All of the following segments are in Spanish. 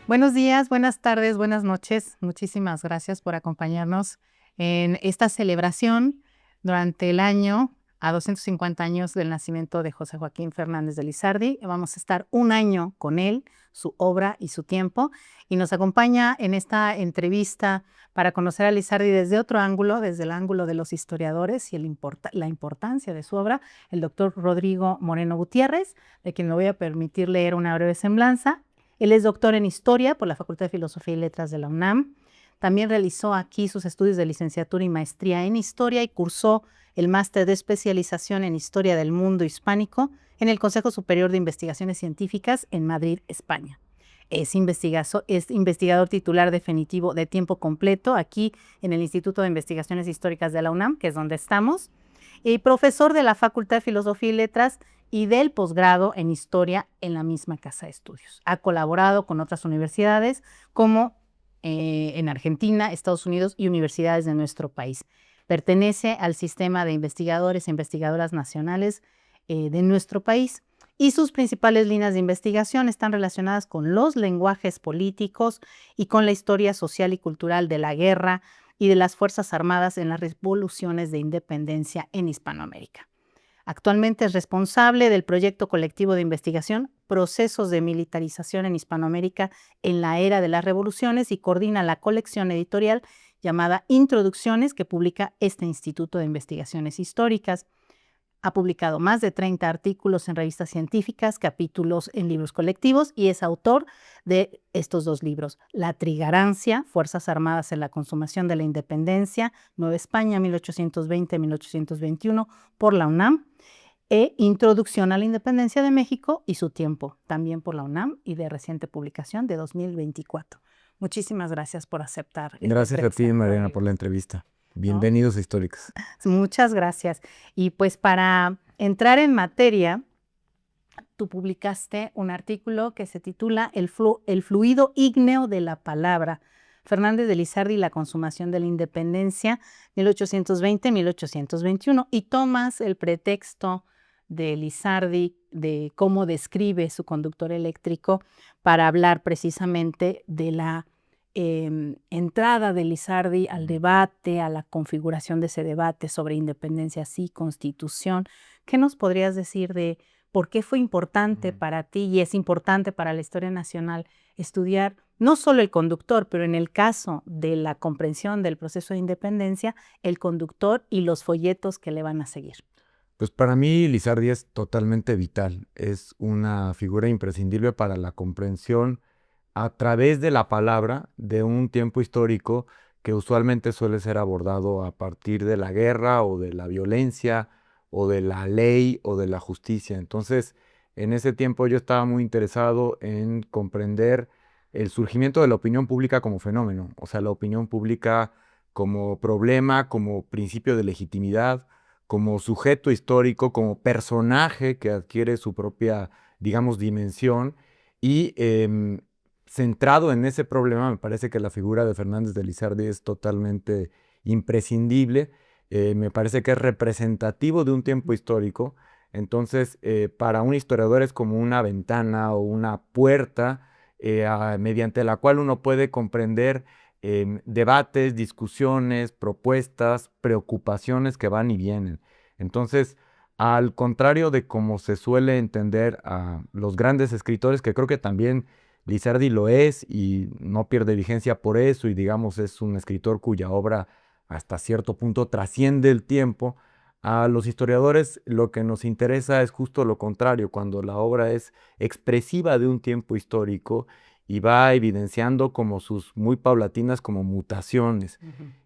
Buenos días, buenas tardes, buenas noches. Muchísimas gracias por acompañarnos en esta celebración durante el año a 250 años del nacimiento de José Joaquín Fernández de Lizardi. Vamos a estar un año con él, su obra y su tiempo. Y nos acompaña en esta entrevista para conocer a Lizardi desde otro ángulo, desde el ángulo de los historiadores y la importancia de su obra, el doctor Rodrigo Moreno Gutiérrez, de quien me voy a permitir leer una breve semblanza. Él es doctor en Historia por la Facultad de Filosofía y Letras de la UNAM. También realizó aquí sus estudios de licenciatura y maestría en Historia y cursó el máster de especialización en Historia del Mundo Hispánico en el Consejo Superior de Investigaciones Científicas en Madrid, España. Es investigador titular definitivo de tiempo completo aquí en el Instituto de Investigaciones Históricas de la UNAM, que es donde estamos, y profesor de la Facultad de Filosofía y Letras y del posgrado en Historia en la misma casa de estudios. Ha colaborado con otras universidades como en Argentina, Estados Unidos y universidades de nuestro país. Pertenece al sistema de investigadores e investigadoras nacionales de nuestro país y sus principales líneas de investigación están relacionadas con los lenguajes políticos y con la historia social y cultural de la guerra y de las Fuerzas Armadas en las revoluciones de independencia en Hispanoamérica. Actualmente es responsable del proyecto colectivo de investigación Procesos de Militarización en Hispanoamérica en la Era de las Revoluciones y coordina la colección editorial llamada Introducciones que publica este Instituto de Investigaciones Históricas. Ha publicado más de 30 artículos en revistas científicas, capítulos en libros colectivos y es autor de estos dos libros, La Trigarancia, Fuerzas Armadas en la Consumación de la Independencia, Nueva España, 1820-1821, por la UNAM, e Introducción a la Independencia de México y su tiempo, también por la UNAM y de reciente publicación de 2024. Muchísimas gracias por aceptar esta Gracias a ti, entrevista, Mariana, Rodrigo, por la entrevista. ¿no? Bienvenidos a Históricas. Muchas gracias. Y pues para entrar en materia, tú publicaste un artículo que se titula El fluido ígneo de la palabra, Fernández de Lizardi y la consumación de la independencia, 1820-1821, y tomas el pretexto de Lizardi, de cómo describe su conductor eléctrico, para hablar precisamente de la entrada de Lizardi al debate, a la configuración de ese debate sobre independencia sí, constitución. ¿Qué nos podrías decir de por qué fue importante para ti y es importante para la historia nacional estudiar no solo el conductor, pero en el caso de la comprensión del proceso de independencia, el conductor y los folletos que le van a seguir? Pues para mí Lizardi es totalmente vital. Es una figura imprescindible para la comprensión a través de la palabra de un tiempo histórico que usualmente suele ser abordado a partir de la guerra o de la violencia o de la ley o de la justicia. Entonces, en ese tiempo yo estaba muy interesado en comprender el surgimiento de la opinión pública como fenómeno, o sea, la opinión pública como problema, como principio de legitimidad, como sujeto histórico, como personaje que adquiere su propia, digamos, dimensión y centrado en ese problema, me parece que la figura de Fernández de Lizardi es totalmente imprescindible. Me parece que es representativo de un tiempo histórico. Entonces, para un historiador es como una ventana o una puerta mediante la cual uno puede comprender debates, discusiones, propuestas, preocupaciones que van y vienen. Entonces, al contrario de cómo se suele entender a los grandes escritores, que creo que también Lizardi lo es y no pierde vigencia por eso, y digamos es un escritor cuya obra hasta cierto punto trasciende el tiempo. A los historiadores lo que nos interesa es justo lo contrario, cuando la obra es expresiva de un tiempo histórico y va evidenciando como sus muy paulatinas como mutaciones.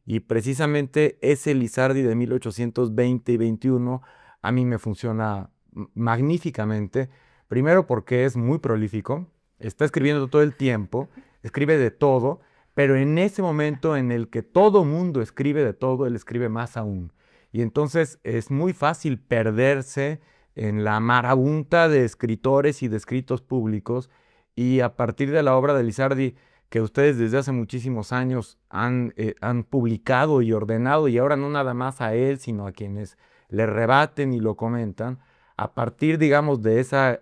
Y precisamente ese Lizardi de 1820 y 21 a mí me funciona magníficamente, primero porque es muy prolífico, está escribiendo todo el tiempo, escribe de todo, pero en ese momento en el que todo mundo escribe de todo, él escribe más aún. Y entonces es muy fácil perderse en la marabunta de escritores y de escritos públicos, y a partir de la obra de Lizardi, que ustedes desde hace muchísimos años han publicado y ordenado, y ahora no nada más a él, sino a quienes le rebaten y lo comentan, a partir, digamos, de esa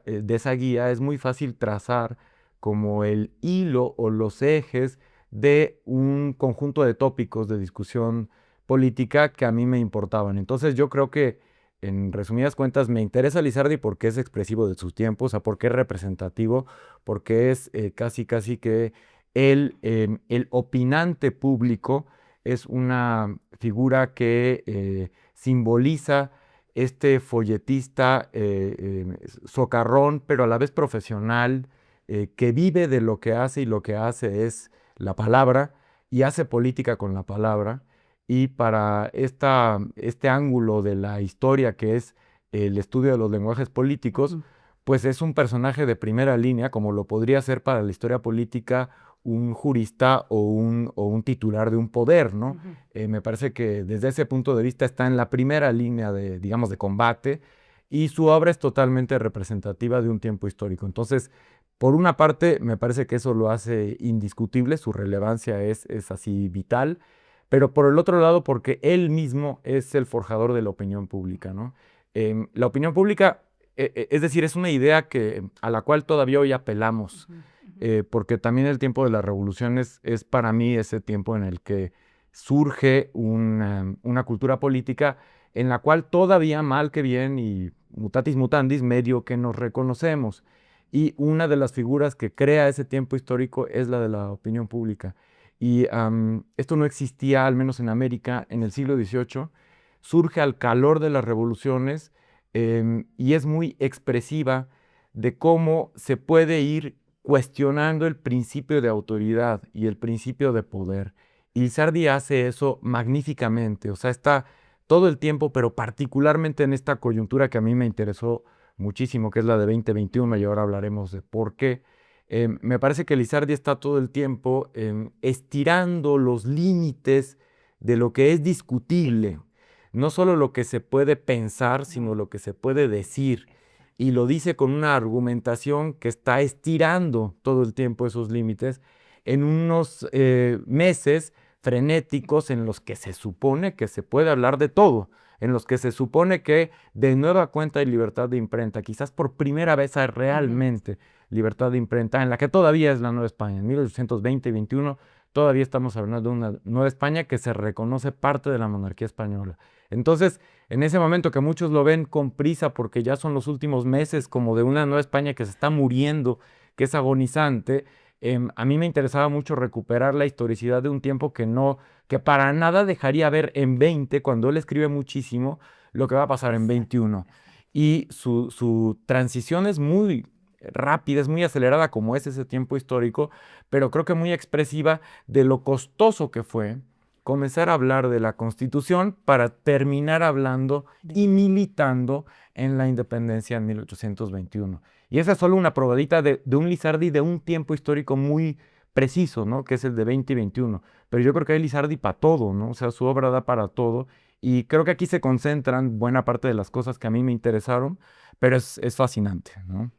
guía es muy fácil trazar como el hilo o los ejes de un conjunto de tópicos de discusión política que a mí me importaban. Entonces yo creo que, en resumidas cuentas, me interesa Lizardi porque es expresivo de sus tiempos, o sea, porque es representativo, porque es casi que el opinante público es una figura que simboliza este folletista socarrón, pero a la vez profesional, que vive de lo que hace y lo que hace es la palabra y hace política con la palabra. Y para este ángulo de la historia que es el estudio de los lenguajes políticos, pues es un personaje de primera línea, como lo podría ser para la historia política un jurista o un titular de un poder, ¿no? Me parece que desde ese punto de vista está en la primera línea de, digamos, de combate, y su obra es totalmente representativa de un tiempo histórico. Entonces, por una parte, me parece que eso lo hace indiscutible, su relevancia es así vital, pero por el otro lado, porque él mismo es el forjador de la opinión pública, ¿no? La opinión pública, es decir, es una idea a la cual todavía hoy apelamos, porque también el tiempo de las revoluciones es para mí ese tiempo en el que surge una cultura política en la cual todavía, mal que bien y mutatis mutandis, medio que nos reconocemos. Y una de las figuras que crea ese tiempo histórico es la de la opinión pública. Y esto no existía, al menos en América, en el siglo XVIII. Surge al calor de las revoluciones, y es muy expresiva de cómo se puede ir cuestionando el principio de autoridad y el principio de poder. Y Lizardi hace eso magníficamente, o sea, está todo el tiempo, pero particularmente en esta coyuntura que a mí me interesó muchísimo, que es la de 2021, y ahora hablaremos de por qué. Me parece que Lizardi está todo el tiempo estirando los límites de lo que es discutible, no solo lo que se puede pensar, sino lo que se puede decir. Y lo dice con una argumentación que está estirando todo el tiempo esos límites en unos meses frenéticos en los que se supone que se puede hablar de todo, en los que se supone que de nueva cuenta hay libertad de imprenta, quizás por primera vez hay realmente libertad de imprenta, en la que todavía es la Nueva España. En 1820 y 21 todavía estamos hablando de una Nueva España que se reconoce parte de la monarquía española. Entonces, en ese momento que muchos lo ven con prisa porque ya son los últimos meses como de una Nueva España que se está muriendo, que es agonizante, a mí me interesaba mucho recuperar la historicidad de un tiempo que para nada dejaría ver en 20, cuando él escribe muchísimo, lo que va a pasar en 21. Y su transición es muy rápida, es muy acelerada como es ese tiempo histórico, pero creo que muy expresiva de lo costoso que fue comenzar a hablar de la Constitución para terminar hablando y militando en la independencia en 1821. Y esa es solo una probadita de un Lizardi de un tiempo histórico muy preciso, ¿no? Que es el de 20 y 21. Pero yo creo que hay Lizardi para todo, ¿no? O sea, su obra da para todo. Y creo que aquí se concentran buena parte de las cosas que a mí me interesaron, pero es fascinante, ¿no?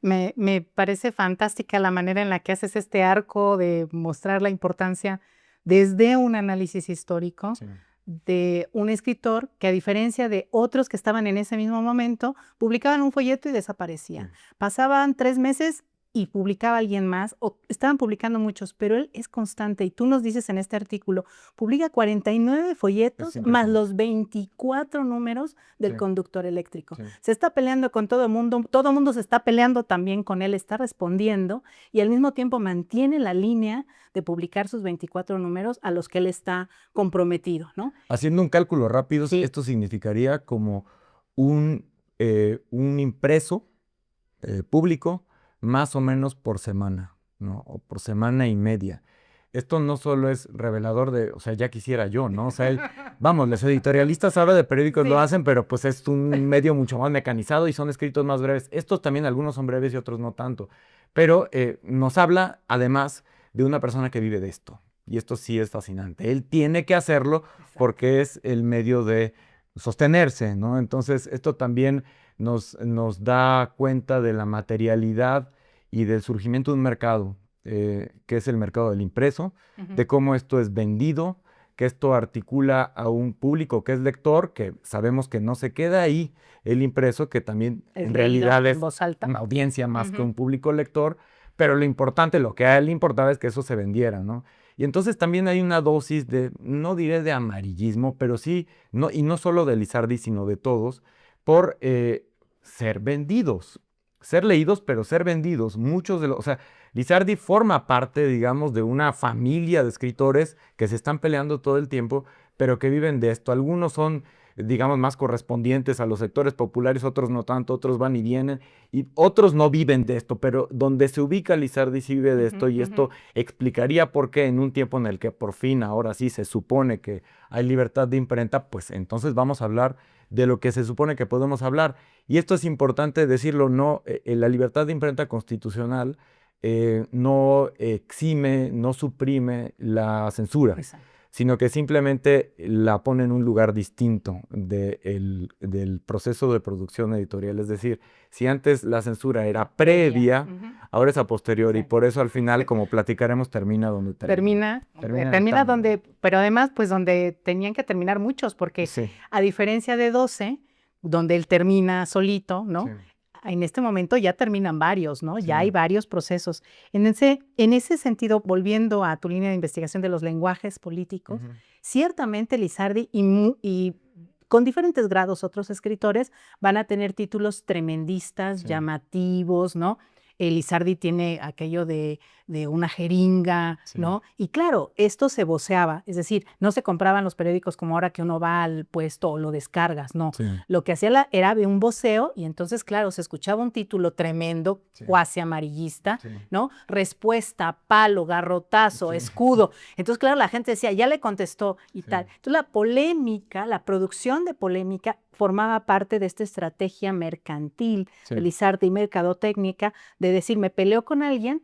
Me parece fantástica la manera en la que haces este arco de mostrar la importancia desde un análisis histórico Sí. de un escritor que, a diferencia de otros que estaban en ese mismo momento, publicaban un folleto y desaparecía. Pasaban 3 meses y publicaba alguien más, o estaban publicando muchos, pero él es constante. Y tú nos dices en este artículo, publica 49 folletos más los 24 números del conductor eléctrico. Sí. Se está peleando con todo el mundo se está peleando también con él, está respondiendo, y al mismo tiempo mantiene la línea de publicar sus 24 números a los que él está comprometido, ¿no? Haciendo un cálculo rápido, Sí. esto significaría como un impreso público más o menos por semana, ¿no? O por semana y media. Esto no solo es revelador de, o sea, ya quisiera yo, ¿no? O sea, vamos, los editorialistas ahora de periódicos lo hacen, pero pues es un medio mucho más mecanizado y son escritos más breves. Estos también, algunos son breves y otros no tanto. Pero nos habla además de una persona que vive de esto. Y esto sí es fascinante. Él tiene que hacerlo porque es el medio de sostenerse, ¿no? Entonces, esto también nos da cuenta de la materialidad y del surgimiento de un mercado, que es el mercado del impreso, de cómo esto es vendido, que esto articula a un público que es lector, que sabemos que no se queda ahí el impreso, que también en realidad es voz alta. una audiencia más que un público lector, pero lo importante, lo que a él le importaba es que eso se vendiera, ¿no? Y entonces también hay una dosis de, no diré de amarillismo, pero sí, no, y no solo de Lizardi, sino de todos, por ser vendidos, ser leídos, pero ser vendidos. Muchos de los, o sea, Lizardi forma parte, digamos, de una familia de escritores que se están peleando todo el tiempo, pero que viven de esto. Algunos son, digamos, más correspondientes a los sectores populares, otros no tanto, otros van y vienen, y otros no viven de esto, pero donde se ubica Lizardi sí vive de esto, y esto explicaría por qué en un tiempo en el que por fin, ahora sí, se supone que hay libertad de imprenta, pues entonces vamos a hablar de lo que se supone que podemos hablar. Y esto es importante decirlo, no, la libertad de imprenta constitucional no exime, no suprime la censura, Exacto. sino que simplemente la pone en un lugar distinto del proceso de producción editorial. Es decir, si antes la censura era previa, ahora es a posteriori, y Exacto. por eso al final, como platicaremos, termina donde termina. Termina donde, pero además, pues donde tenían que terminar muchos, porque Sí, a diferencia de 12, donde él termina solito, ¿no? sí, En este momento ya terminan varios, ¿no? sí. Ya hay varios procesos. En ese sentido, volviendo a tu línea de investigación de los lenguajes políticos, Ujú. ciertamente Lizardi y con diferentes grados otros escritores van a tener títulos tremendistas, Sí. llamativos, ¿no? Lizardi tiene aquello de una jeringa, Sí. ¿no? Y claro, esto se voceaba, es decir, no se compraban los periódicos como ahora que uno va al puesto o lo descargas, no. Sí. Lo que hacía era de un voceo y entonces, claro, se escuchaba un título tremendo, Sí. cuasi amarillista, Sí. ¿no? Respuesta, palo, garrotazo, Sí. escudo. Entonces, claro, la gente decía, ya le contestó y Sí. tal. Entonces, la polémica, la producción de polémica formaba parte de esta estrategia mercantil, Sí. de Lizardi y mercadotécnica, de decir, me peleo con alguien,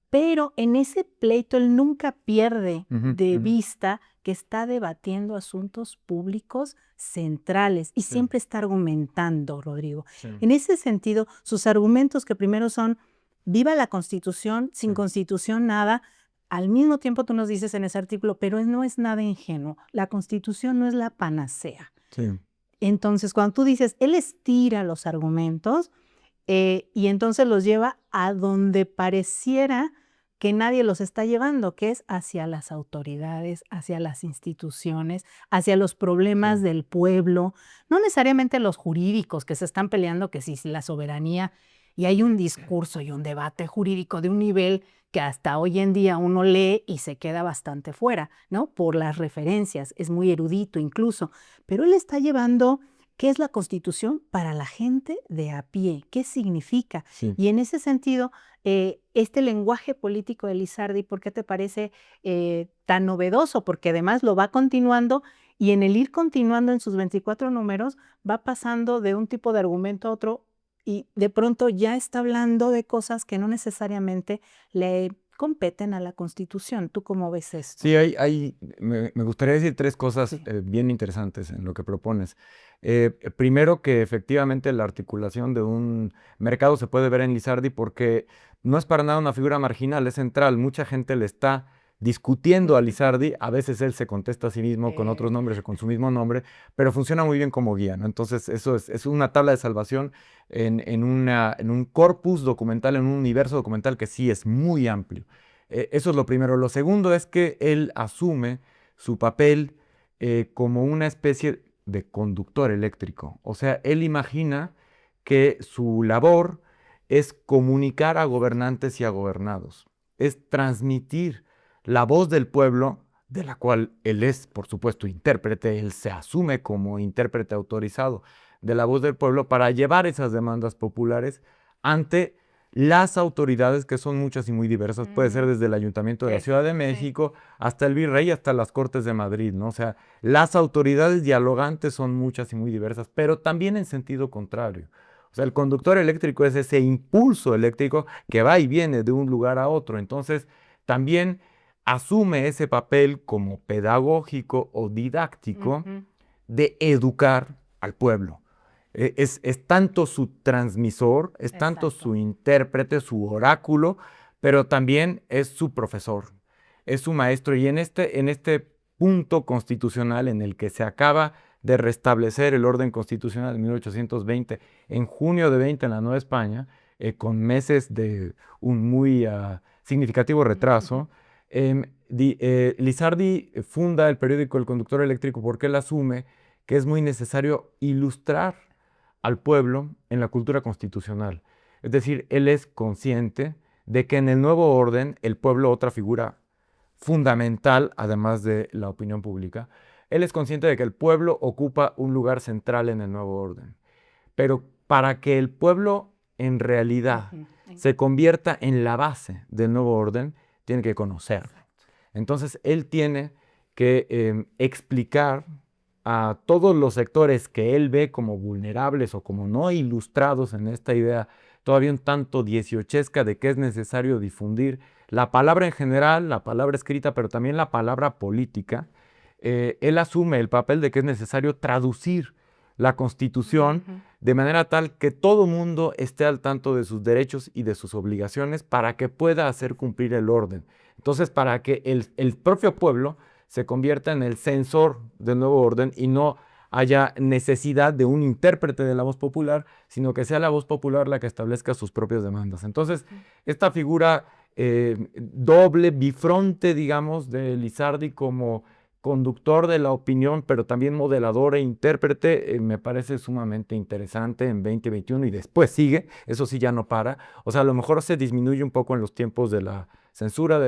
pero en ese pleito él nunca pierde Ujú, de ujú. vista que está debatiendo asuntos públicos centrales y Sí. siempre está argumentando, Rodrigo. Sí. En ese sentido, sus argumentos que primero son, viva la Constitución, sin Sí. Constitución nada, al mismo tiempo tú nos dices en ese artículo, pero no es nada ingenuo, la Constitución no es la panacea. Sí. Entonces, cuando tú dices, él estira los argumentos y entonces los lleva a donde pareciera que nadie los está llevando, que es hacia las autoridades, hacia las instituciones, hacia los problemas Sí. del pueblo, no necesariamente los jurídicos que se están peleando, que si la soberanía, y hay un discurso y un debate jurídico de un nivel que hasta hoy en día uno lee y se queda bastante fuera, ¿no? Por las referencias, es muy erudito incluso, pero él está llevando qué es la Constitución para la gente de a pie, qué significa. Sí. Y en ese sentido, este lenguaje político de Lizardi, ¿por qué te parece tan novedoso? Porque además lo va continuando y en el ir continuando en sus 24 números va pasando de un tipo de argumento a otro y de pronto ya está hablando de cosas que no necesariamente le competen a la Constitución. ¿Tú cómo ves esto? Sí, me gustaría decir tres cosas Sí. bien interesantes en lo que propones. Primero, que efectivamente la articulación de un mercado se puede ver en Lizardi porque no es para nada una figura marginal, es central. Mucha gente le está discutiendo a Lizardi, a veces él se contesta a sí mismo con otros nombres o con su mismo nombre, pero funciona muy bien como guía, ¿no? Entonces, eso es una tabla de salvación en un corpus documental, en un universo documental que sí es muy amplio. Eso es lo primero. Lo segundo es que él asume su papel como una especie de conductor eléctrico. O sea, él imagina que su labor es comunicar a gobernantes y a gobernados, es transmitir la voz del pueblo, de la cual él es, por supuesto, intérprete, él se asume como intérprete autorizado de la voz del pueblo para llevar esas demandas populares ante las autoridades, que son muchas y muy diversas. Puede ser desde el Ayuntamiento de la Ciudad de México hasta el Virrey, hasta las Cortes de Madrid, ¿no? O sea, las autoridades dialogantes son muchas y muy diversas, pero también en sentido contrario. O sea, el conductor eléctrico es ese impulso eléctrico que va y viene de un lugar a otro. Entonces, también asume ese papel como pedagógico o didáctico de educar al pueblo. Es tanto su transmisor, es tanto Exacto. su intérprete, su oráculo, pero también es su profesor, es su maestro. Y en este punto constitucional en el que se acaba de restablecer el orden constitucional de 1820, en junio de 20 en la Nueva España, con meses de un muy significativo retraso. Lizardi funda el periódico El Conductor Eléctrico porque él asume que es muy necesario ilustrar al pueblo en la cultura constitucional. Es decir, él es consciente de que en el nuevo orden el pueblo, otra figura fundamental, además de la opinión pública, él es consciente de que el pueblo ocupa un lugar central en el nuevo orden. Pero para que el pueblo en realidad se convierta en la base del nuevo orden, tiene que conocer. Entonces, él tiene que explicar a todos los sectores que él ve como vulnerables o como no ilustrados en esta idea todavía un tanto dieciochesca de que es necesario difundir la palabra en general, la palabra escrita, pero también la palabra política. Él asume el papel de que es necesario traducir la Constitución de manera tal que todo mundo esté al tanto de sus derechos y de sus obligaciones para que pueda hacer cumplir el orden. Entonces, para que el propio pueblo se convierta en el censor del nuevo orden y no haya necesidad de un intérprete de la voz popular, sino que sea la voz popular la que establezca sus propias demandas. Entonces, esta figura doble, bifronte, digamos, de Lizardi como conductor de la opinión, pero también modelador e intérprete, me parece sumamente interesante en 2021 y después sigue, eso sí ya no para. O sea, a lo mejor se disminuye un poco en los tiempos de la censura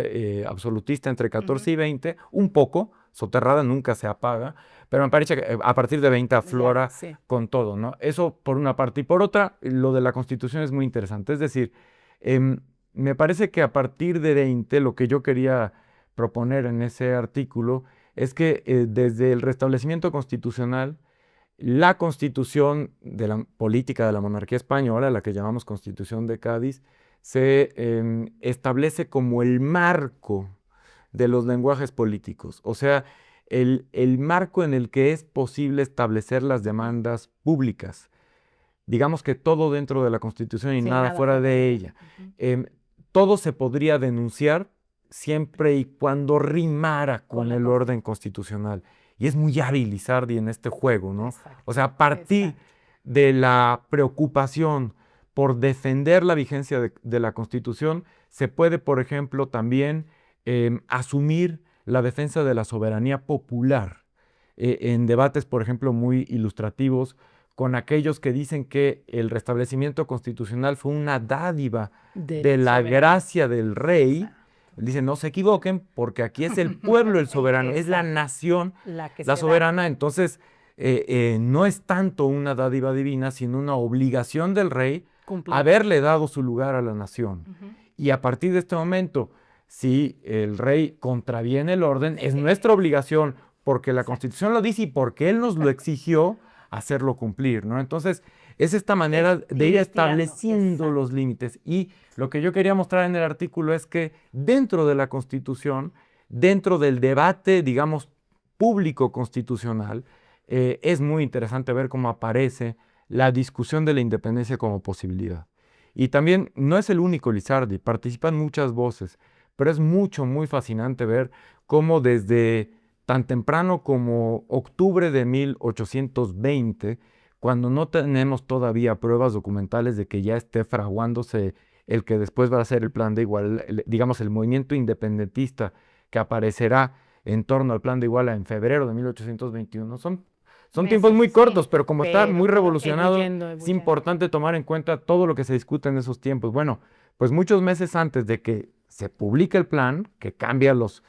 absolutista entre 14 y 20, un poco, soterrada nunca se apaga, pero me parece que a partir de 20 aflora con todo, ¿no? Eso por una parte. Y por otra, lo de la Constitución es muy interesante. Es decir, me parece que a partir de 20, lo que yo quería proponer en ese artículo es que desde el restablecimiento constitucional, la constitución de la política de la monarquía española, la que llamamos Constitución de Cádiz, se establece como el marco de los lenguajes políticos, o sea, el marco en el que es posible establecer las demandas públicas. Digamos que todo dentro de la Constitución y nada fuera de ella. Todo se podría denunciar siempre y cuando rimara con el orden constitucional. Y es muy hábil Lizardi en este juego, ¿no? O sea, a partir de la preocupación por defender la vigencia de la Constitución, se puede, por ejemplo, también asumir la defensa de la soberanía popular en debates, por ejemplo, muy ilustrativos con aquellos que dicen que el restablecimiento constitucional fue una dádiva de la gracia del rey. Dicen, no se equivoquen, porque aquí es el pueblo el soberano, es la nación la soberana. Entonces, no es tanto una dádiva divina, sino una obligación del rey haberle dado su lugar a la nación. Y a partir de este momento, si el rey contraviene el orden, es nuestra obligación, porque la Constitución lo dice y porque él nos lo exigió, hacerlo cumplir, ¿no? Entonces, es esta manera de ir estableciendo los límites. Y lo que yo quería mostrar en el artículo es que dentro de la Constitución, dentro del debate, digamos, público constitucional, es muy interesante ver cómo aparece la discusión de la independencia como posibilidad. Y también no es el único Lizardi, participan muchas voces, pero es muy fascinante ver cómo desde tan temprano como octubre de 1820, cuando no tenemos todavía pruebas documentales de que ya esté fraguándose el que después va a ser el Plan de Iguala, digamos el movimiento independentista que aparecerá en torno al Plan de Iguala en febrero de 1821. Son tiempos muy cortos, pero como está muy revolucionado, es importante tomar en cuenta todo lo que se discute en esos tiempos. Bueno, pues muchos meses antes de que se publique el plan, que cambia los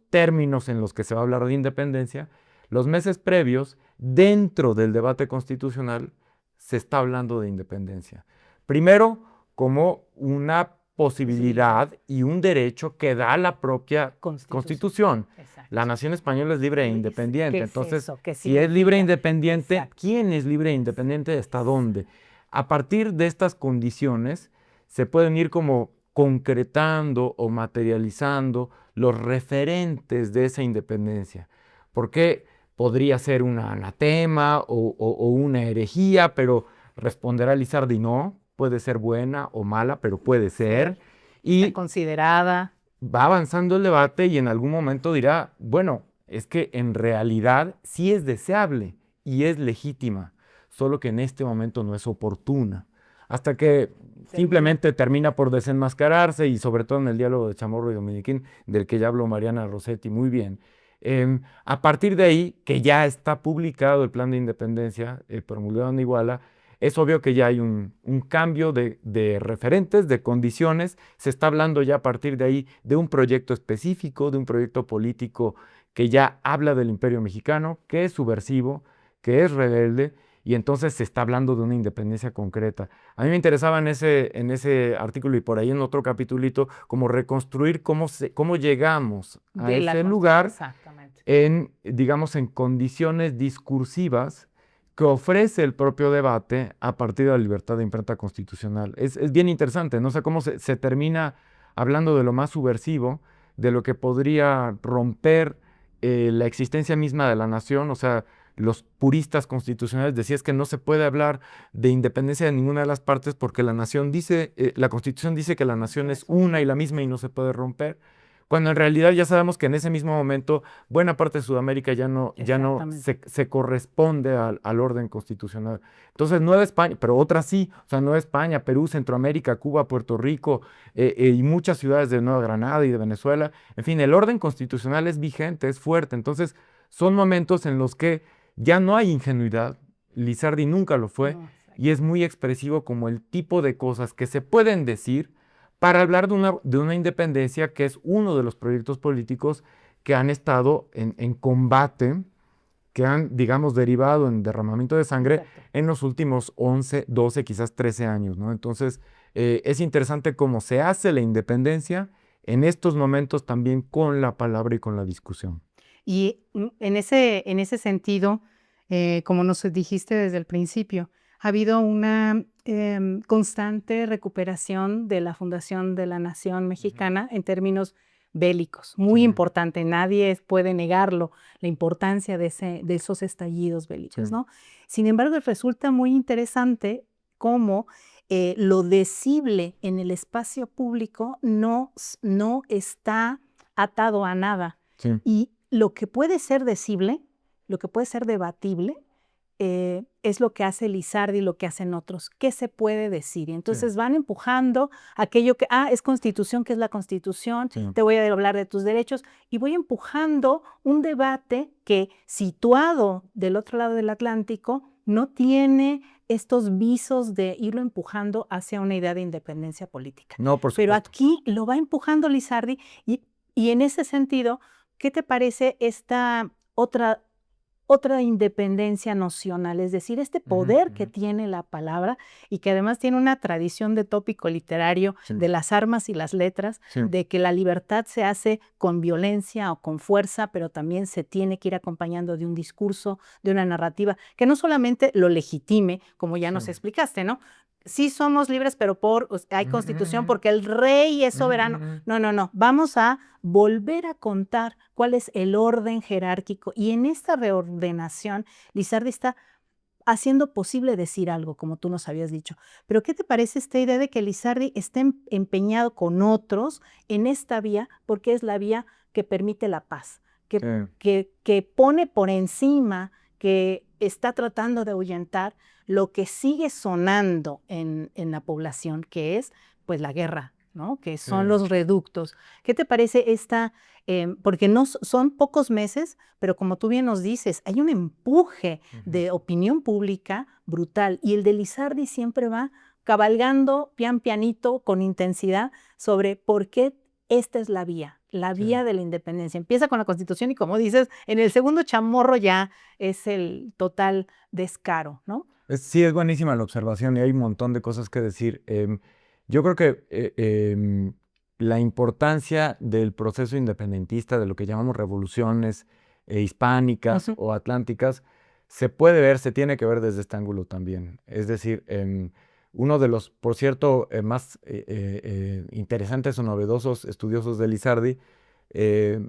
términos en los que se va a hablar de independencia, los meses previos, dentro del debate constitucional, se está hablando de independencia. Primero, como una posibilidad y un derecho que da la propia Constitución. La nación española es libre e independiente. Entonces, si es libre e independiente, ¿quién es libre e independiente? ¿Hasta dónde? A partir de estas condiciones, se pueden ir como concretando o materializando los referentes de esa independencia. Porque podría ser un anatema o una herejía, pero responderá Lizardi, no, puede ser buena o mala, pero puede ser. Y está considerada. Va avanzando el debate y en algún momento dirá, bueno, es que en realidad sí es deseable y es legítima, solo que en este momento no es oportuna. hasta que simplemente termina por desenmascararse, y sobre todo en el diálogo de Chamorro y Dominiquín, del que ya habló Mariana Rossetti muy bien. A partir de ahí, que ya está publicado el plan de independencia promulgado en Iguala, es obvio que ya hay un cambio de referentes, de condiciones. Se está hablando ya a partir de ahí de un proyecto específico, de un proyecto político que ya habla del Imperio Mexicano, que es subversivo, que es rebelde, y entonces se está hablando de una independencia concreta. A mí me interesaba en ese artículo y por ahí en otro capitulito, como reconstruir cómo llegamos a De la ese Constitución, lugar exactamente. digamos, en condiciones discursivas que ofrece el propio debate a partir de la libertad de imprenta constitucional. Es bien interesante, no sé cómo se termina hablando de lo más subversivo, de lo que podría romper la existencia misma de la nación. O sea, los puristas constitucionales decían es que no se puede hablar de independencia de ninguna de las partes porque la nación dice, la Constitución dice que la nación es una y la misma y no se puede romper, cuando en realidad ya sabemos que en ese mismo momento buena parte de Sudamérica ya no Exactamente. se corresponde al orden constitucional. Entonces, Nueva España, pero otras sí, o sea, Nueva España, Perú, Centroamérica, Cuba, Puerto Rico, y muchas ciudades de Nueva Granada y de Venezuela, en fin, el orden constitucional es vigente, es fuerte. Entonces, son momentos en los que ya no hay ingenuidad. Lizardi nunca lo fue, No, y es muy expresivo como el tipo de cosas que se pueden decir para hablar de una independencia, que es uno de los proyectos políticos que han estado en combate, que han, digamos, derivado en derramamiento de sangre exacto. en los últimos 11, 12, quizás 13 años, ¿no? Entonces, es interesante cómo se hace la independencia en estos momentos también con la palabra y con la discusión. Y en ese sentido, como nos dijiste desde el principio, ha habido una constante recuperación de la fundación de la nación mexicana en términos bélicos, muy Sí, importante, nadie puede negarlo, la importancia de esos estallidos sí, bélicos, ¿no? Sin embargo, resulta muy interesante cómo lo decible en el espacio público no está atado a nada. sí, Y lo que puede ser decible, lo que puede ser debatible, es lo que hace Lizardi y lo que hacen otros. ¿Qué se puede decir? Y sí, entonces van empujando aquello que, es constitución, ¿qué es la constitución? sí, Te voy a hablar de tus derechos. Y voy empujando un debate que, situado del otro lado del Atlántico, no tiene estos visos de irlo empujando hacia una idea de independencia política. no, por Pero supuesto. aquí lo va empujando Lizardi y en ese sentido, ¿qué te parece esta otra independencia nocional? Es decir, este Ujú, poder que ujú, tiene la palabra y que además tiene una tradición de tópico literario sí, de las armas y las letras, sí, de que la libertad se hace con violencia o con fuerza, pero también se tiene que ir acompañando de un discurso, de una narrativa, que no solamente lo legitime, como ya sí. nos explicaste, ¿no? Sí somos libres, pero hay Ujú, constitución ujú, porque el rey es ujú, soberano. ujú. No, no, no. Vamos a volver a contar cuál es el orden jerárquico. Y en esta reordenación, Lizardi está haciendo posible decir algo, como tú nos habías dicho. Pero ¿qué te parece esta idea de que Lizardi esté empeñado con otros en esta vía, porque es la vía que permite la paz, Sí. que pone por encima, que está tratando de ahuyentar lo que sigue sonando en la población, que es pues la guerra, ¿no? Que Sí, son los reductos. ¿Qué te parece esta? Porque no son pocos meses, pero como tú bien nos dices, hay un empuje ujú, de opinión pública brutal. Y el de Lizardi siempre va cabalgando pian pianito, con intensidad, sobre por qué esta es la sí. vía de la independencia. Empieza con la Constitución y, como dices, en el segundo chamorro ya es el total descaro, ¿no? Sí, es buenísima la observación y hay un montón de cosas que decir. Yo creo que la importancia del proceso independentista, de lo que llamamos revoluciones hispánicas Ujú. o atlánticas, se puede ver, se tiene que ver desde este ángulo también. Es decir, uno de los, por cierto, más interesantes o novedosos estudiosos de Lizardi, eh,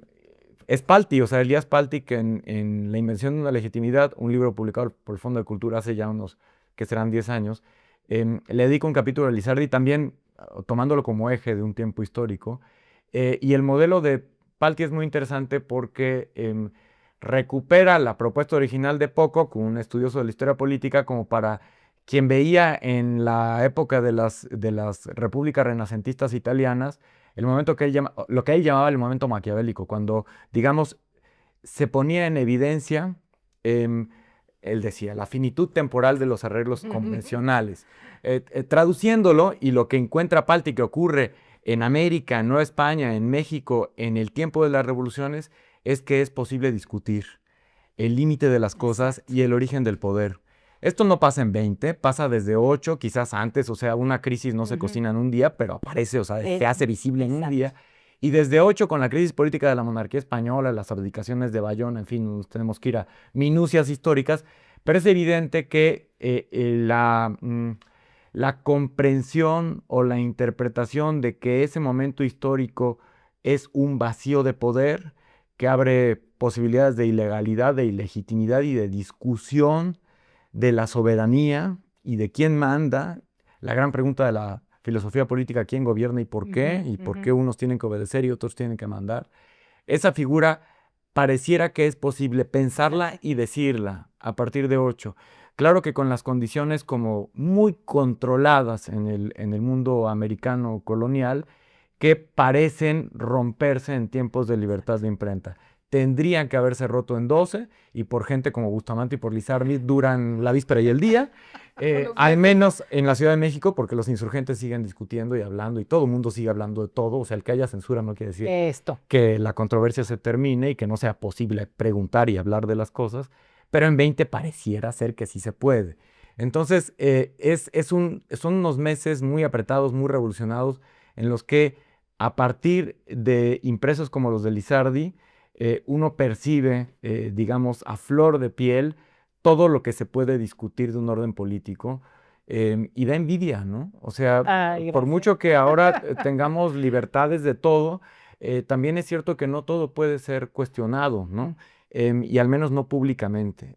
es Palti, o sea, Elías Palti, que en La invención de una legitimidad, un libro publicado por el Fondo de Cultura hace ya unos, que serán 10 años, le dedica un capítulo a Lizardi, también tomándolo como eje de un tiempo histórico. Y el modelo de Palti es muy interesante porque recupera la propuesta original de Pocock, un estudioso de la historia política, como para quien veía en la época de las repúblicas renacentistas italianas el momento que lo que él llamaba el momento maquiavélico, cuando, digamos, se ponía en evidencia, em, él decía, la finitud temporal de los arreglos convencionales. Traduciéndolo, y lo que encuentra Palti que ocurre en América, en Nueva España, en México, en el tiempo de las revoluciones, es que es posible discutir el límite de las cosas y el origen del poder. Esto no pasa en 20, pasa desde 8, quizás antes, o sea, una crisis no se cocina en un día, pero aparece, o sea, se hace visible en un día. Y desde 8, con la crisis política de la monarquía española, las abdicaciones de Bayona, en fin, nos tenemos que ir a minucias históricas, pero es evidente que la comprensión o la interpretación de que ese momento histórico es un vacío de poder que abre posibilidades de ilegalidad, de ilegitimidad y de discusión de la soberanía y de quién manda, la gran pregunta de la filosofía política, quién gobierna y por qué, y por qué unos tienen que obedecer y otros tienen que mandar. Esa figura pareciera que es posible pensarla y decirla a partir de 8. Claro que con las condiciones como muy controladas en el mundo americano colonial, que parecen romperse en tiempos de libertad de imprenta. Tendrían que haberse roto en 12 y por gente como Bustamante y por Lizardi duran la víspera y el día, al menos en la Ciudad de México, porque los insurgentes siguen discutiendo y hablando y todo el mundo sigue hablando de todo. O sea, el que haya censura no quiere decir que la controversia se termine y que no sea posible preguntar y hablar de las cosas, pero en 20 pareciera ser que sí se puede. Entonces, son unos meses muy apretados, muy revolucionados, en los que a partir de impresos como los de Lizardi, uno percibe, digamos, a flor de piel todo lo que se puede discutir de un orden político, y da envidia, ¿no? O sea, por mucho que ahora tengamos libertades de todo, también es cierto que no todo puede ser cuestionado, ¿no? Y al menos no públicamente.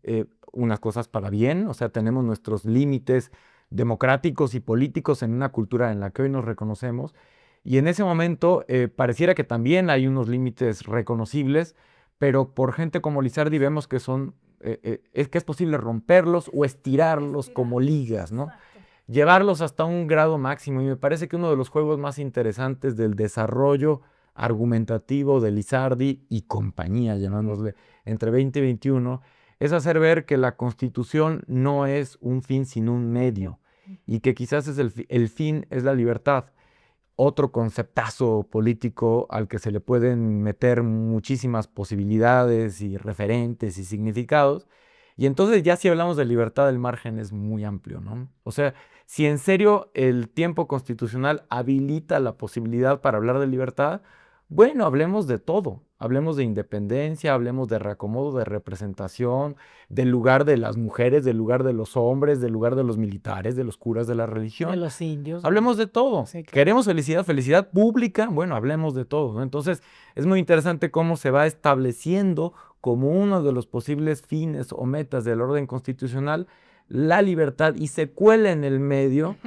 Unas cosas para bien, o sea, tenemos nuestros límites democráticos y políticos en una cultura en la que hoy nos reconocemos, y en ese momento pareciera que también hay unos límites reconocibles, pero por gente como Lizardi vemos que es que es posible romperlos o estirarlos como ligas, ¿no? Llevarlos hasta un grado máximo. Y me parece que uno de los juegos más interesantes del desarrollo argumentativo de Lizardi y compañía, llamándosle, entre 20 y 21, es hacer ver que la Constitución no es un fin sino un medio, y que quizás el fin es la libertad. Otro conceptazo político al que se le pueden meter muchísimas posibilidades y referentes y significados. Y entonces ya si hablamos de libertad, el margen es muy amplio, ¿no? O sea, si en serio el tiempo constitucional habilita la posibilidad para hablar de libertad, bueno, hablemos de todo. Hablemos de independencia, hablemos de reacomodo, de representación, del lugar de las mujeres, del lugar de los hombres, del lugar de los militares, de los curas, de la religión. De los indios. Hablemos de todo. Sí, claro. Queremos felicidad, felicidad pública, bueno, hablemos de todo, ¿no? Entonces, es muy interesante cómo se va estableciendo como uno de los posibles fines o metas del orden constitucional la libertad, y se cuela en el medio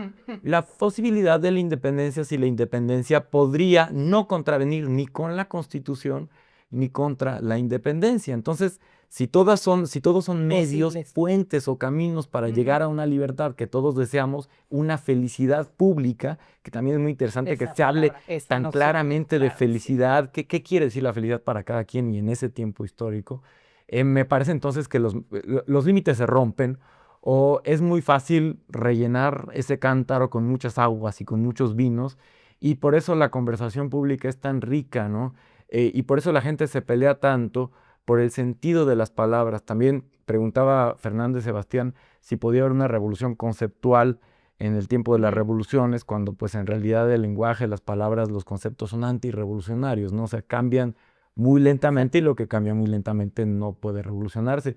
la posibilidad de la independencia, si la independencia podría no contravenir ni con la Constitución ni contra la independencia. Entonces, si todos son medios, Posibles. puentes o caminos para llegar a una libertad que todos deseamos, una felicidad pública, que también es muy interesante que se hable tan claramente de felicidad. ¿Qué quiere decir la felicidad para cada quien y en ese tiempo histórico? Me parece entonces que los límites se rompen, o es muy fácil rellenar ese cántaro con muchas aguas y con muchos vinos, y por eso la conversación pública es tan rica, ¿no? Y por eso la gente se pelea tanto por el sentido de las palabras. También preguntaba Fernández Sebastián si podía haber una revolución conceptual en el tiempo de las revoluciones, cuando pues en realidad el lenguaje, las palabras, los conceptos son antirrevolucionarios, ¿no? O sea, cambian muy lentamente, y lo que cambia muy lentamente no puede revolucionarse.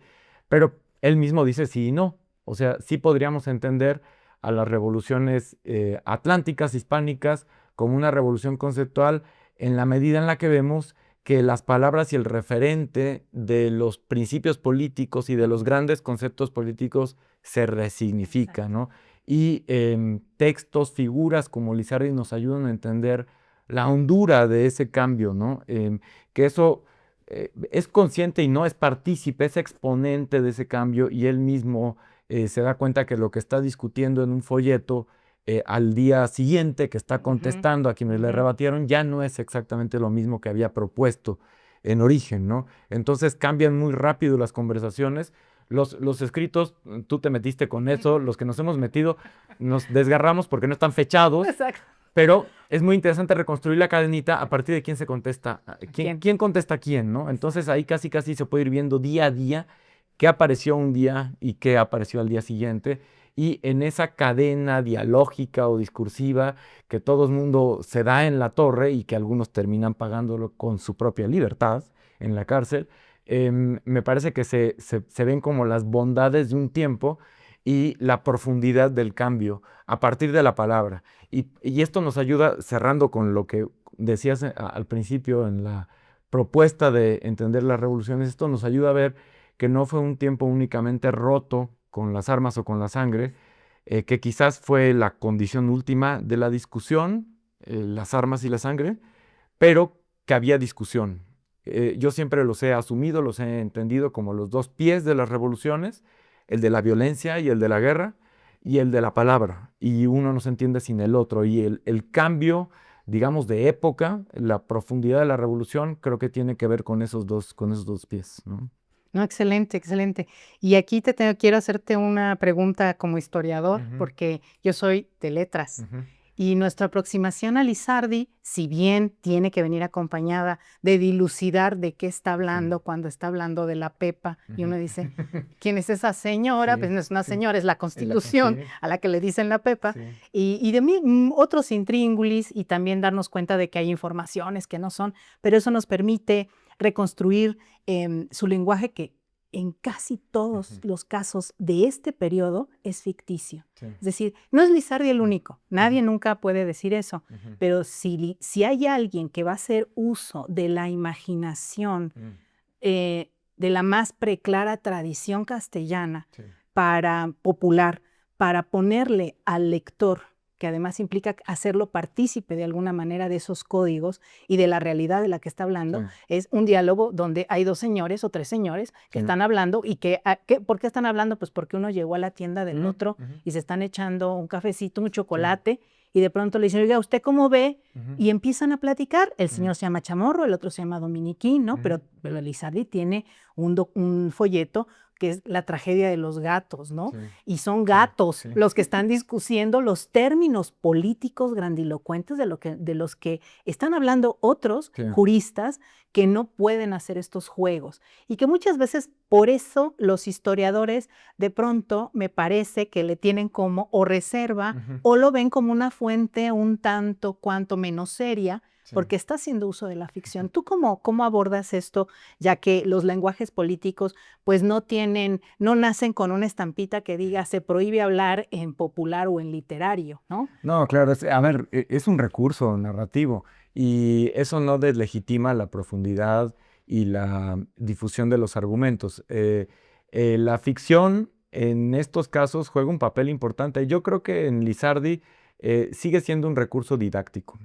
Pero él mismo dice sí y no. O sea, sí podríamos entender a las revoluciones atlánticas, hispánicas, como una revolución conceptual, en la medida en la que vemos que las palabras y el referente de los principios políticos y de los grandes conceptos políticos se resignifican, ¿no? Y textos, figuras como Lizardi nos ayudan a entender la hondura de ese cambio, ¿no? Que eso es consciente y no es partícipe, es exponente de ese cambio, y él mismo se da cuenta que lo que está discutiendo en un folleto al día siguiente, que está contestando a quienes le rebatieron, ya no es exactamente lo mismo que había propuesto en origen, ¿no? Entonces cambian muy rápido las conversaciones. Los escritos, tú te metiste con eso, los que nos hemos metido nos desgarramos porque no están fechados. Exacto. Pero es muy interesante reconstruir la cadenita a partir de quién se contesta, ¿Quién? quién contesta a quién, ¿no? Entonces ahí casi se puede ir viendo día a día qué apareció un día y qué apareció al día siguiente. Y en esa cadena dialógica o discursiva que todo el mundo se da en la torre y que algunos terminan pagándolo con su propia libertad en la cárcel, me parece que se ven como las bondades de un tiempo y la profundidad del cambio a partir de la palabra. Y esto nos ayuda, cerrando con lo que decías al principio en la propuesta de entender las revoluciones, esto nos ayuda a ver que no fue un tiempo únicamente roto con las armas o con la sangre, que quizás fue la condición última de la discusión, las armas y la sangre, pero que había discusión. Yo siempre los he asumido, los he entendido como los dos pies de las revoluciones, el de la violencia y el de la guerra, y el de la palabra, y uno no se entiende sin el otro, y el cambio, digamos, de época, la profundidad de la revolución, creo que tiene que ver con esos dos pies, ¿no? No, excelente, excelente. Y aquí quiero hacerte una pregunta como historiador, porque yo soy de letras. Y nuestra aproximación a Lizardi, si bien tiene que venir acompañada de dilucidar de qué está hablando cuando está hablando de la Pepa, y uno dice, ¿quién es esa señora? Pues no es una señora, es la Constitución a la que le dicen la Pepa. Y de otros intríngulis, y también darnos cuenta de que hay informaciones que no son, pero eso nos permite reconstruir su lenguaje que en casi todos los casos de este periodo es ficticio. Es decir, no es Lizardi el único, nadie nunca puede decir eso, pero si hay alguien que va a hacer uso de la imaginación, de la más preclara tradición castellana popular, para ponerle al lector, que además implica hacerlo partícipe de alguna manera de esos códigos y de la realidad de la que está hablando, es un diálogo donde hay dos señores o tres señores que están hablando y ¿por qué están hablando? Pues porque uno llegó a la tienda del otro y se están echando un cafecito, un chocolate, y de pronto le dicen, oiga, ¿usted cómo ve? Y empiezan a platicar. El señor se llama Chamorro, el otro se llama Dominiquín, ¿no? Pero Lizardi tiene un folleto que es la tragedia de los gatos, ¿no? Y son gatos los que están discutiendo los términos políticos grandilocuentes de los que están hablando otros juristas que no pueden hacer estos juegos. Y que muchas veces por eso los historiadores de pronto me parece que le tienen como o reserva o lo ven como una fuente un tanto cuanto menos seria, porque está haciendo uso de la ficción. ¿Tú cómo abordas esto, ya que los lenguajes políticos pues no nacen con una estampita que diga se prohíbe hablar en popular o en literario, ¿no? No, claro, es un recurso narrativo y eso no deslegitima la profundidad y la difusión de los argumentos. La ficción en estos casos juega un papel importante. Yo creo que en Lizardi sigue siendo un recurso didáctico,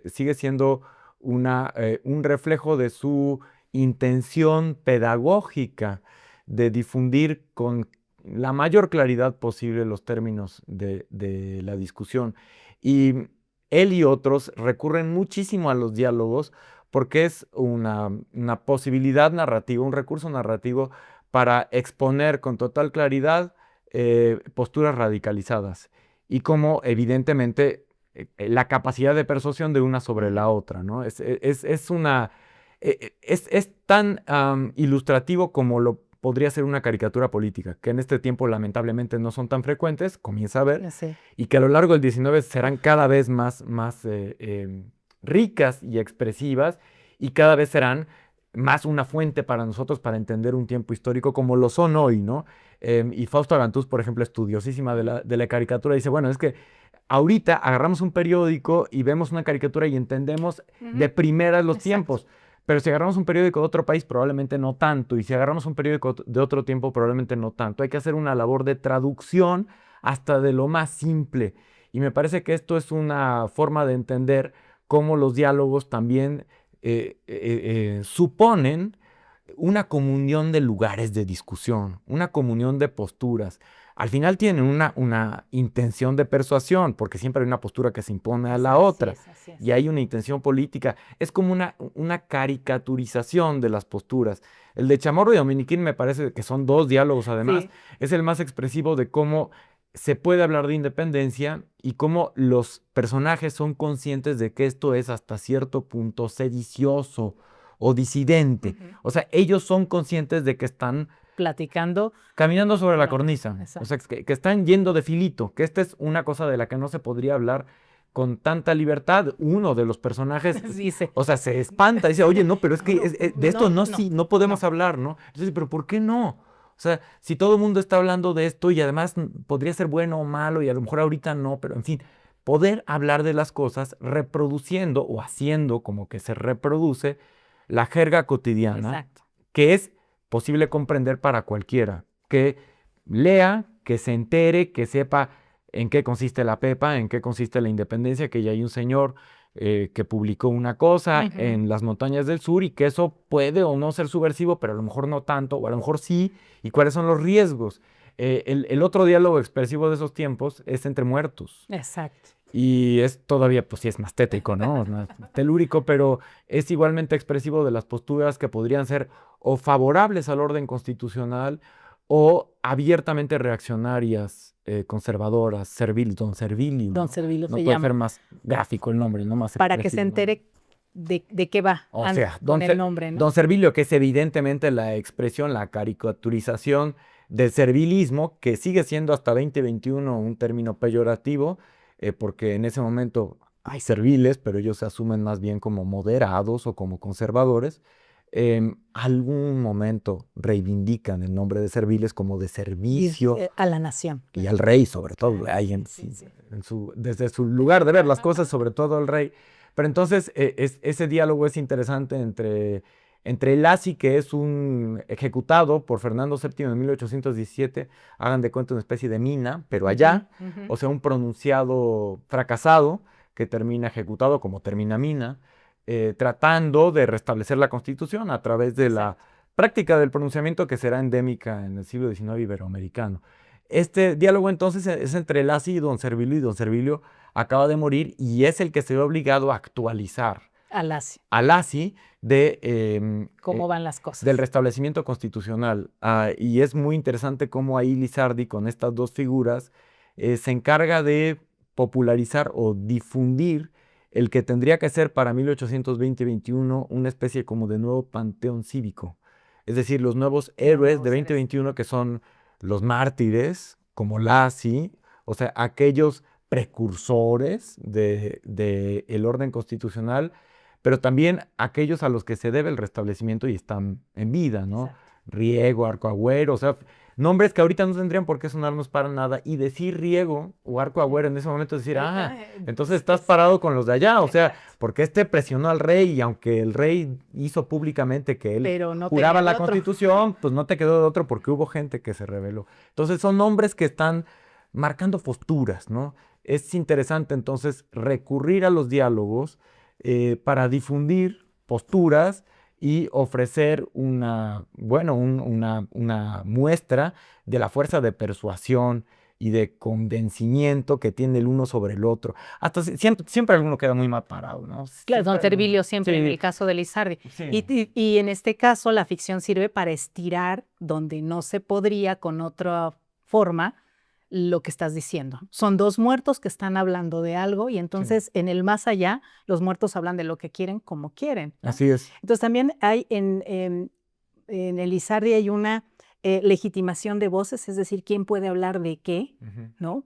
sigue siendo un reflejo de su intención pedagógica de difundir con la mayor claridad posible los términos de la discusión. Y él y otros recurren muchísimo a los diálogos porque es una posibilidad narrativa, un recurso narrativo para exponer con total claridad posturas radicalizadas y cómo evidentemente la capacidad de persuasión de una sobre la otra, ¿no? Es tan ilustrativo como lo podría ser una caricatura política, que en este tiempo lamentablemente no son tan frecuentes, comienza a ver, y que a lo largo del 19 serán cada vez más ricas y expresivas, y cada vez serán más una fuente para nosotros para entender un tiempo histórico como lo son hoy, ¿no? Y Fausto Arantús, por ejemplo, estudiosísima de la caricatura, dice, bueno, es que ahorita agarramos un periódico y vemos una caricatura y entendemos de primeras los tiempos. Pero si agarramos un periódico de otro país, probablemente no tanto. Y si agarramos un periódico de otro tiempo, probablemente no tanto. Hay que hacer una labor de traducción hasta de lo más simple. Y me parece que esto es una forma de entender cómo los diálogos también suponen una comunión de lugares de discusión, una comunión de posturas. al final tienen una intención de persuasión, porque siempre hay una postura que se impone a la Así otra, es, así es. y hay una intención política. Es como una caricaturización de las posturas. El de Chamorro y Dominiquín me parece que son dos diálogos, además, Sí, es el más expresivo de cómo se puede hablar de independencia y cómo los personajes son conscientes de que esto es hasta cierto punto sedicioso o disidente. ujú, O sea, ellos son conscientes de que están platicando. caminando sobre la No, cornisa, o sea, exacto. que están yendo de filito, que esta es una cosa de la que no se podría hablar con tanta libertad. Uno de los personajes, Dice, o sea, se espanta, dice, oye, no, pero es que no, de esto no, no, no, sí, no podemos no. hablar, ¿no? Entonces, pero ¿por qué no? O sea, si todo el mundo está hablando de esto y además podría ser bueno o malo y a lo mejor ahorita no, pero en fin, poder hablar de las cosas reproduciendo o haciendo como que se reproduce la jerga cotidiana, Exacto. que es posible comprender para cualquiera, que lea, que se entere, que sepa en qué consiste la Pepa, en qué consiste la independencia, que ya hay un señor que publicó una cosa Ujú, en las montañas del sur y que eso puede o no ser subversivo, pero a lo mejor no tanto, o a lo mejor sí, y cuáles son los riesgos. El otro diálogo expresivo de esos tiempos es entre muertos. exacto. Y es todavía, pues sí, es más tétrico, ¿no? Es más telúrico, pero es igualmente expresivo de las posturas que podrían ser o favorables al orden constitucional o abiertamente reaccionarias, conservadoras, don Servilio, Don ¿no? Servilio No se puede llama. ser más gráfico el nombre, no más Para que se expresivo, ¿no? entere de qué va O sea, con el nombre, ¿no? don Servilio, que es evidentemente la expresión, la caricaturización del servilismo, que sigue siendo hasta 2021 un término peyorativo, porque en ese momento hay serviles, pero ellos se asumen más bien como moderados o como conservadores. Algún momento reivindican el nombre de serviles como de servicio A la nación. y Claro. al rey, sobre todo, Claro, hay sí, sí, sí. desde su lugar de ver las cosas, sobre todo el rey. Pero entonces ese diálogo es interesante entre Lacy, que es un ejecutado por Fernando VII en 1817, hagan de cuenta una especie de mina, pero allá, Ujú, ujú. o sea, un pronunciado fracasado que termina ejecutado como termina mina, tratando de restablecer la constitución a través de la Exacto. práctica del pronunciamiento que será endémica en el siglo XIX iberoamericano. Este diálogo entonces es entre Lacy y don Servilio acaba de morir y es el que se ve obligado a actualizar Alacio. a Lacy ¿Cómo van las del cosas? restablecimiento constitucional. Y es muy interesante cómo ahí Lizardi, con estas dos figuras, se encarga de popularizar o difundir el que tendría que ser para 1820-21 una especie como de nuevo panteón cívico. Es decir, los nuevos Los héroes de nuevos seres. 2021 que son los mártires, como Lacy, o sea, aquellos precursores de el orden constitucional, pero también aquellos a los que se debe el restablecimiento y están en vida, ¿no? Exacto. Riego, Arco Agüero, o sea, nombres que ahorita no tendrían por qué sonarnos para nada, y decir Riego o Arco Agüero en ese momento es decir, entonces estás parado con los de allá, o sea, Exacto. porque este presionó al rey y aunque el rey hizo públicamente que él Pero no juraba tenía de la otro. constitución, pues no te quedó de otro porque hubo gente que se rebeló. Entonces son nombres que están marcando posturas, ¿no? Es interesante entonces recurrir a los diálogos para difundir posturas y ofrecer una muestra de la fuerza de persuasión y de convencimiento que tiene el uno sobre el otro. Hasta siempre alguno queda muy mal parado, ¿no? Claro, don Siempre alguno. Servilio siempre en Sí, el caso de Lizardi. sí. Y en este caso la ficción sirve para estirar donde no se podría con otra forma lo que estás diciendo. Son dos muertos que están hablando de algo y entonces en el más allá los muertos hablan de lo que quieren como quieren, ¿no? Así es. Entonces también hay en el Lizardi hay una legitimación de voces, es decir, quién puede hablar de qué, ¿no?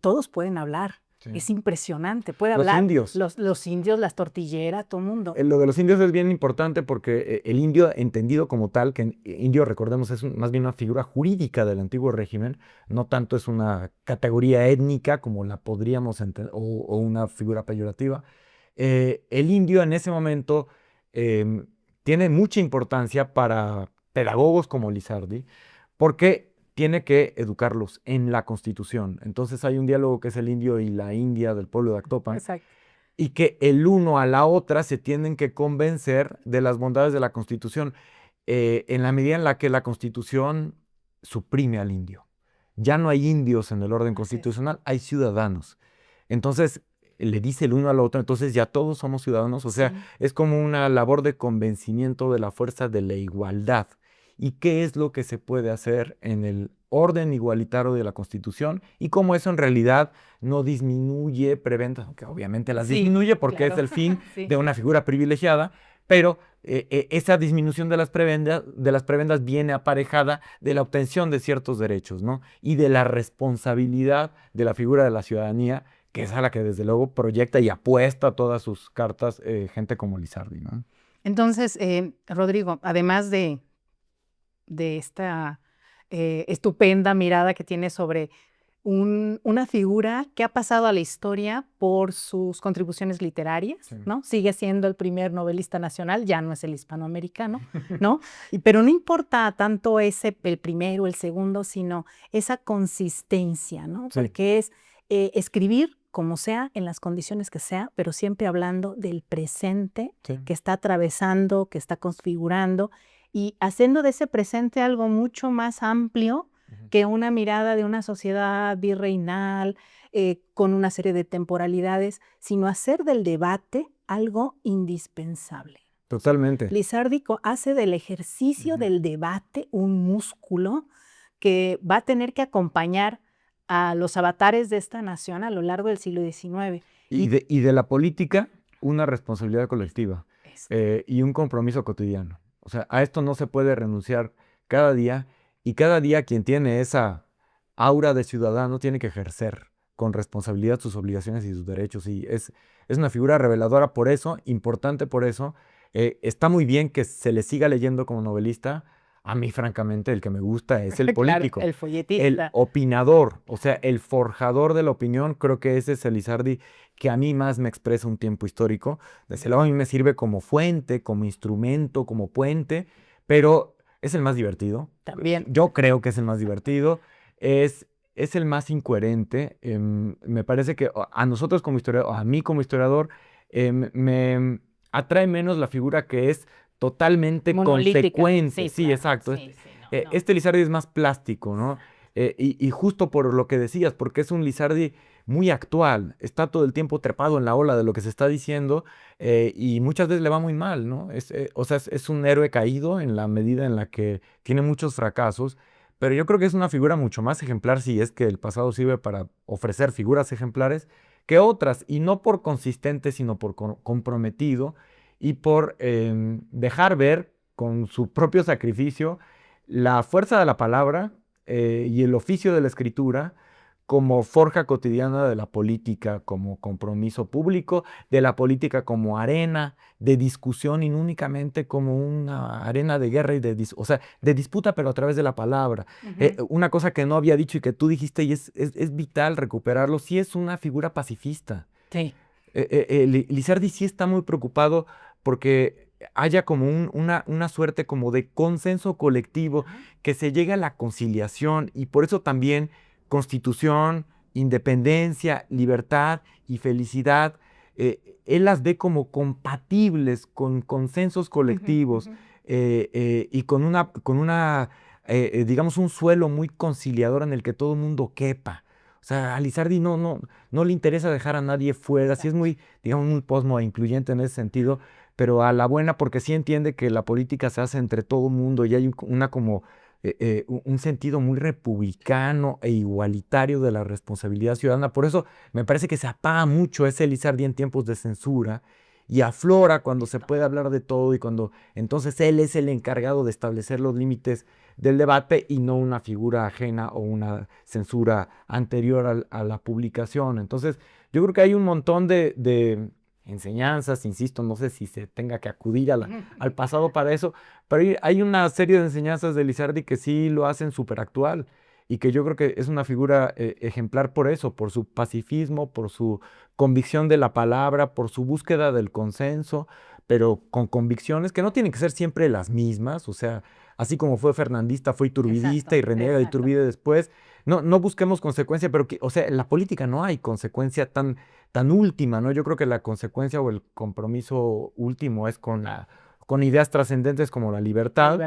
Todos pueden hablar. Sí. Es impresionante, puede Los hablar indios. los indios, las tortilleras, todo el mundo. Lo de los indios es bien importante porque el indio entendido como tal, que indio recordemos es más bien una figura jurídica del antiguo régimen, no tanto es una categoría étnica como la podríamos entender o una figura peyorativa. El indio en ese momento tiene mucha importancia para pedagogos como Lizardi porque tiene que educarlos en la Constitución. Entonces hay un diálogo que es el indio y la india del pueblo de Actopan, Exacto. y que el uno a la otra se tienen que convencer de las bondades de la Constitución, en la medida en la que la Constitución suprime al indio. ya no hay indios en el orden constitucional, hay ciudadanos. Entonces, le dice el uno al otro, entonces ya todos somos ciudadanos, o sea, es como una labor de convencimiento de la fuerza de la igualdad. ¿Y qué es lo que se puede hacer en el orden igualitario de la Constitución? Y cómo eso en realidad no disminuye prebendas, aunque obviamente las disminuye porque es el fin de una figura privilegiada, pero esa disminución de las prebendas viene aparejada de la obtención de ciertos derechos, ¿no? Y de la responsabilidad de la figura de la ciudadanía, que es a la que desde luego proyecta y apuesta todas sus cartas gente como Lizardi, ¿no? Entonces, Rodrigo, además de esta estupenda mirada que tiene sobre una figura que ha pasado a la historia por sus contribuciones literarias, ¿no? Sigue siendo el primer novelista nacional, ya no es el hispanoamericano, ¿no? Pero no importa tanto el primero, el segundo, sino esa consistencia, ¿no? Porque es escribir como sea, en las condiciones que sea, pero siempre hablando del presente que está atravesando, que está configurando, y haciendo de ese presente algo mucho más amplio que una mirada de una sociedad virreinal con una serie de temporalidades, sino hacer del debate algo indispensable. Totalmente. Lizardi hace del ejercicio del debate un músculo que va a tener que acompañar a los avatares de esta nación a lo largo del siglo XIX. Y de la política, una responsabilidad colectiva y un compromiso cotidiano. O sea, a esto no se puede renunciar cada día, y cada día quien tiene esa aura de ciudadano tiene que ejercer con responsabilidad sus obligaciones y sus derechos. Y es una figura reveladora por eso, importante por eso. Está muy bien que se le siga leyendo como novelista. A mí, francamente, el que me gusta es el político. Claro, el folletista. El opinador, o sea, el forjador de la opinión. Creo que ese es el Lizardi que a mí más me expresa un tiempo histórico. Desde luego a mí me sirve como fuente, como instrumento, como puente, pero es el más divertido. También. Yo creo que es el más divertido. Es el más incoherente. Me parece que a nosotros como historiador, a mí como historiador, me atrae menos la figura que es totalmente consecuente. Sí, exacto. Este Lizardi es más plástico, ¿no? Y justo por lo que decías, porque es un Lizardi muy actual, está todo el tiempo trepado en la ola de lo que se está diciendo y muchas veces le va muy mal, ¿no? O sea, es un héroe caído en la medida en la que tiene muchos fracasos, pero yo creo que es una figura mucho más ejemplar, si es que el pasado sirve para ofrecer figuras ejemplares, que otras, y no por consistente, sino por comprometido y por dejar ver con su propio sacrificio la fuerza de la palabra y el oficio de la escritura como forja cotidiana de la política, como compromiso público, de la política como arena de discusión y no únicamente como una arena de guerra y o sea, de disputa, pero a través de la palabra. Una cosa que no había dicho y que tú dijiste, y es vital recuperarlo, sí es una figura pacifista. Sí. Lizardi sí está muy preocupado porque haya como una suerte como de consenso colectivo, que se llegue a la conciliación, y por eso también constitución, independencia, libertad y felicidad, él las ve como compatibles con consensos colectivos y con una digamos, un suelo muy conciliador en el que todo el mundo quepa. O sea, a Lizardi no le interesa dejar a nadie fuera, sí es muy, digamos, muy posmo e incluyente en ese sentido, pero a la buena, porque sí entiende que la política se hace entre todo el mundo y hay un sentido muy republicano e igualitario de la responsabilidad ciudadana. Por eso me parece que se apaga mucho ese Lizardi en tiempos de censura y aflora cuando se puede hablar de todo, y cuando entonces él es el encargado de establecer los límites del debate y no una figura ajena o una censura anterior a la publicación. Entonces yo creo que hay un montón de enseñanzas, insisto, no sé si se tenga que acudir al pasado para eso, pero hay una serie de enseñanzas de Lizardi que sí lo hacen súper actual y que yo creo que es una figura ejemplar por eso, por su pacifismo, por su convicción de la palabra, por su búsqueda del consenso, pero con convicciones que no tienen que ser siempre las mismas. O sea, así como fue fernandista, fue iturbidista y reniega de Iturbide después. No busquemos consecuencia, pero o sea, en la política no hay consecuencia tan última, ¿no? Yo creo que la consecuencia o el compromiso último es con con ideas trascendentes como la libertad,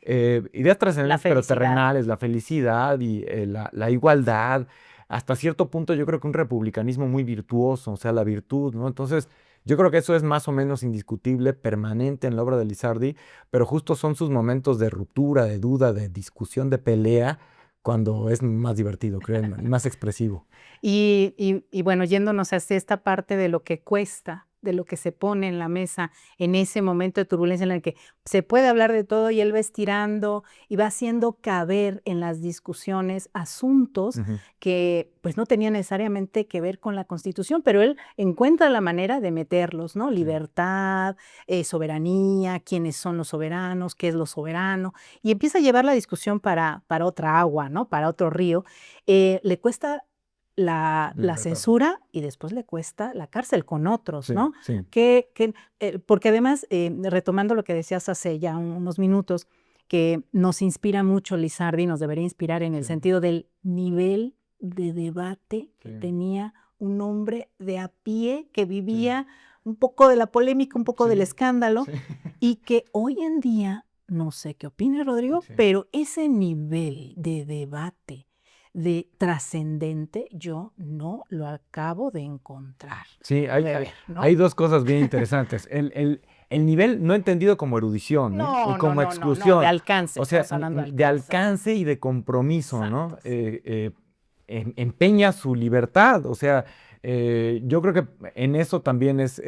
ideas trascendentes pero terrenales, la felicidad y la igualdad, hasta cierto punto yo creo que un republicanismo muy virtuoso, o sea, la virtud, ¿no? Entonces, yo creo que eso es más o menos indiscutible, permanente en la obra de Lizardi, pero justo son sus momentos de ruptura, de duda, de discusión, de pelea, cuando es más divertido, créanme, más expresivo. Y bueno, yéndonos hacia esta parte de lo que cuesta, de lo que se pone en la mesa en ese momento de turbulencia en el que se puede hablar de todo y él va estirando y va haciendo caber en las discusiones asuntos que pues no tenían necesariamente que ver con la Constitución, pero él encuentra la manera de meterlos, ¿no? Libertad, soberanía, quiénes son los soberanos, qué es lo soberano, y empieza a llevar la discusión para otra agua, ¿no? Para otro río. Le cuesta la censura y después le cuesta la cárcel con otros, ¿no? Sí. Porque además, retomando lo que decías hace ya unos minutos, que nos inspira mucho Lizardi, nos debería inspirar en el sentido del nivel de debate que tenía un hombre de a pie que vivía un poco de la polémica, un poco del escándalo, y que hoy en día, no sé qué opina Rodrigo, pero ese nivel de debate de trascendente, yo no lo acabo de encontrar. Sí, hay dos cosas bien interesantes. El nivel no entendido como erudición y como exclusión. No, de alcance. O sea, de alcance y de compromiso, ¿no? Empeña su libertad. O sea, yo creo que en eso también es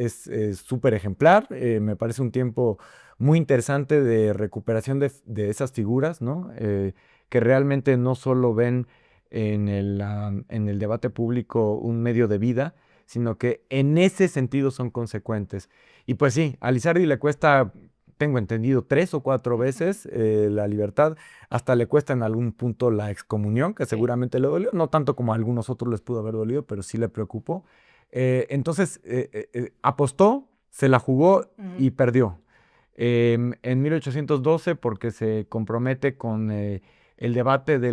súper ejemplar. Me parece un tiempo muy interesante de recuperación de esas figuras, ¿no? Que realmente no solo ven en el debate público un medio de vida, sino que en ese sentido son consecuentes. Y pues sí, a Lizardi le cuesta, tengo entendido, 3 o 4 veces la libertad, hasta le cuesta en algún punto la excomunión, que seguramente le dolió, no tanto como a algunos otros les pudo haber dolido, pero sí le preocupó. Entonces apostó, se la jugó y perdió. En 1812 porque se compromete con el debate de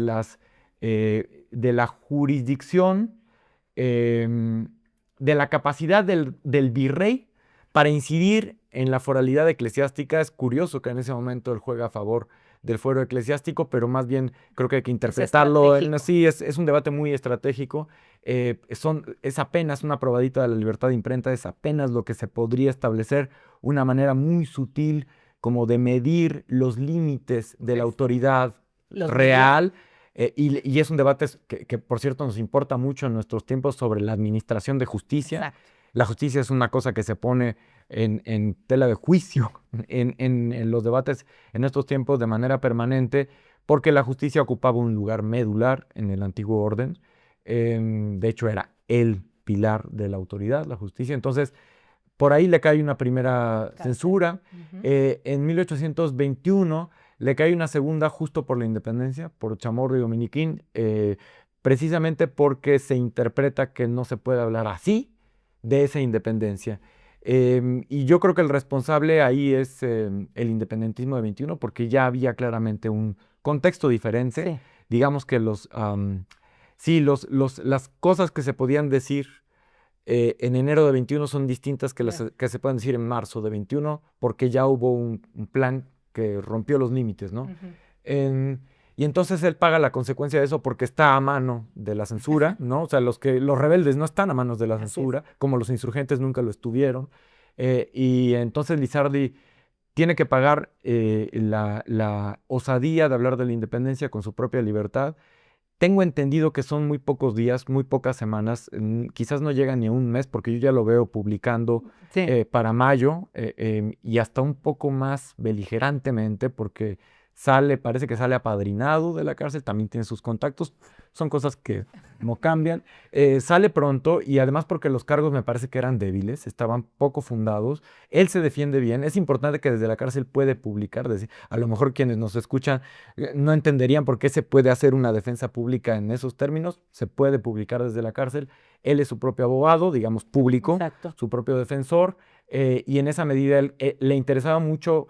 la jurisdicción, de la capacidad del virrey para incidir en la foralidad eclesiástica. Es curioso que en ese momento él juega a favor del fuero eclesiástico, pero más bien creo que hay que interpretarlo. Sí, es un debate muy estratégico. Es apenas una probadita de la libertad de imprenta, es apenas lo que se podría establecer, una manera muy sutil como de medir los límites de la autoridad real. Y es un debate que, por cierto, nos importa mucho en nuestros tiempos sobre la administración de justicia. Exacto. La justicia es una cosa que se pone en tela de juicio en los debates en estos tiempos de manera permanente, porque la justicia ocupaba un lugar medular en el antiguo orden. De hecho, era el pilar de la autoridad, la justicia. Entonces, por ahí le cae una primera censura. En 1821 le cae una segunda justo por la independencia, por Chamorro y Dominiquín, precisamente porque se interpreta que no se puede hablar así de esa independencia. Y yo creo que el responsable ahí es el independentismo de 21, porque ya había claramente un contexto diferente. Sí. Digamos que las cosas que se podían decir en enero de 21 son distintas que las que se pueden decir en marzo de 21, porque ya hubo un plan que rompió los límites, ¿no? Y entonces él paga la consecuencia de eso porque está a mano de la censura, ¿no? O sea, los rebeldes no están a manos de la censura, como los insurgentes nunca lo estuvieron. Y entonces Lizardi tiene que pagar la osadía de hablar de la independencia con su propia libertad. Tengo entendido que son muy pocos días, muy pocas semanas, quizás no llega ni a un mes, porque yo ya lo veo publicando para mayo, y hasta un poco más beligerantemente, porque parece que sale apadrinado de la cárcel, también tiene sus contactos, son cosas que no cambian. Sale pronto y además porque los cargos me parece que eran débiles, estaban poco fundados. Él se defiende bien. Es importante que desde la cárcel puede publicar. A lo mejor quienes nos escuchan no entenderían por qué se puede hacer una defensa pública en esos términos. Se puede publicar desde la cárcel. Él es su propio abogado, digamos, público. Exacto. Su propio defensor. Y en esa medida le interesaba mucho,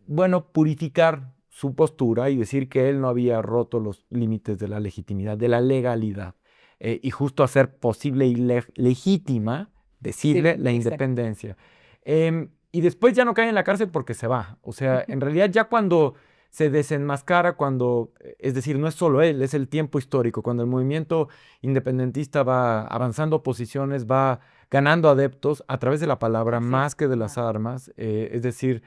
bueno, purificar su postura y decir que él no había roto los límites de la legitimidad, de la legalidad, y justo hacer posible y legítima, decirle, la independencia. y después ya no cae en la cárcel porque se va. O sea, en realidad ya cuando se desenmascara, es decir, no es solo él, es el tiempo histórico, cuando el movimiento independentista va avanzando posiciones, va ganando adeptos a través de la palabra más que de las armas, es decir,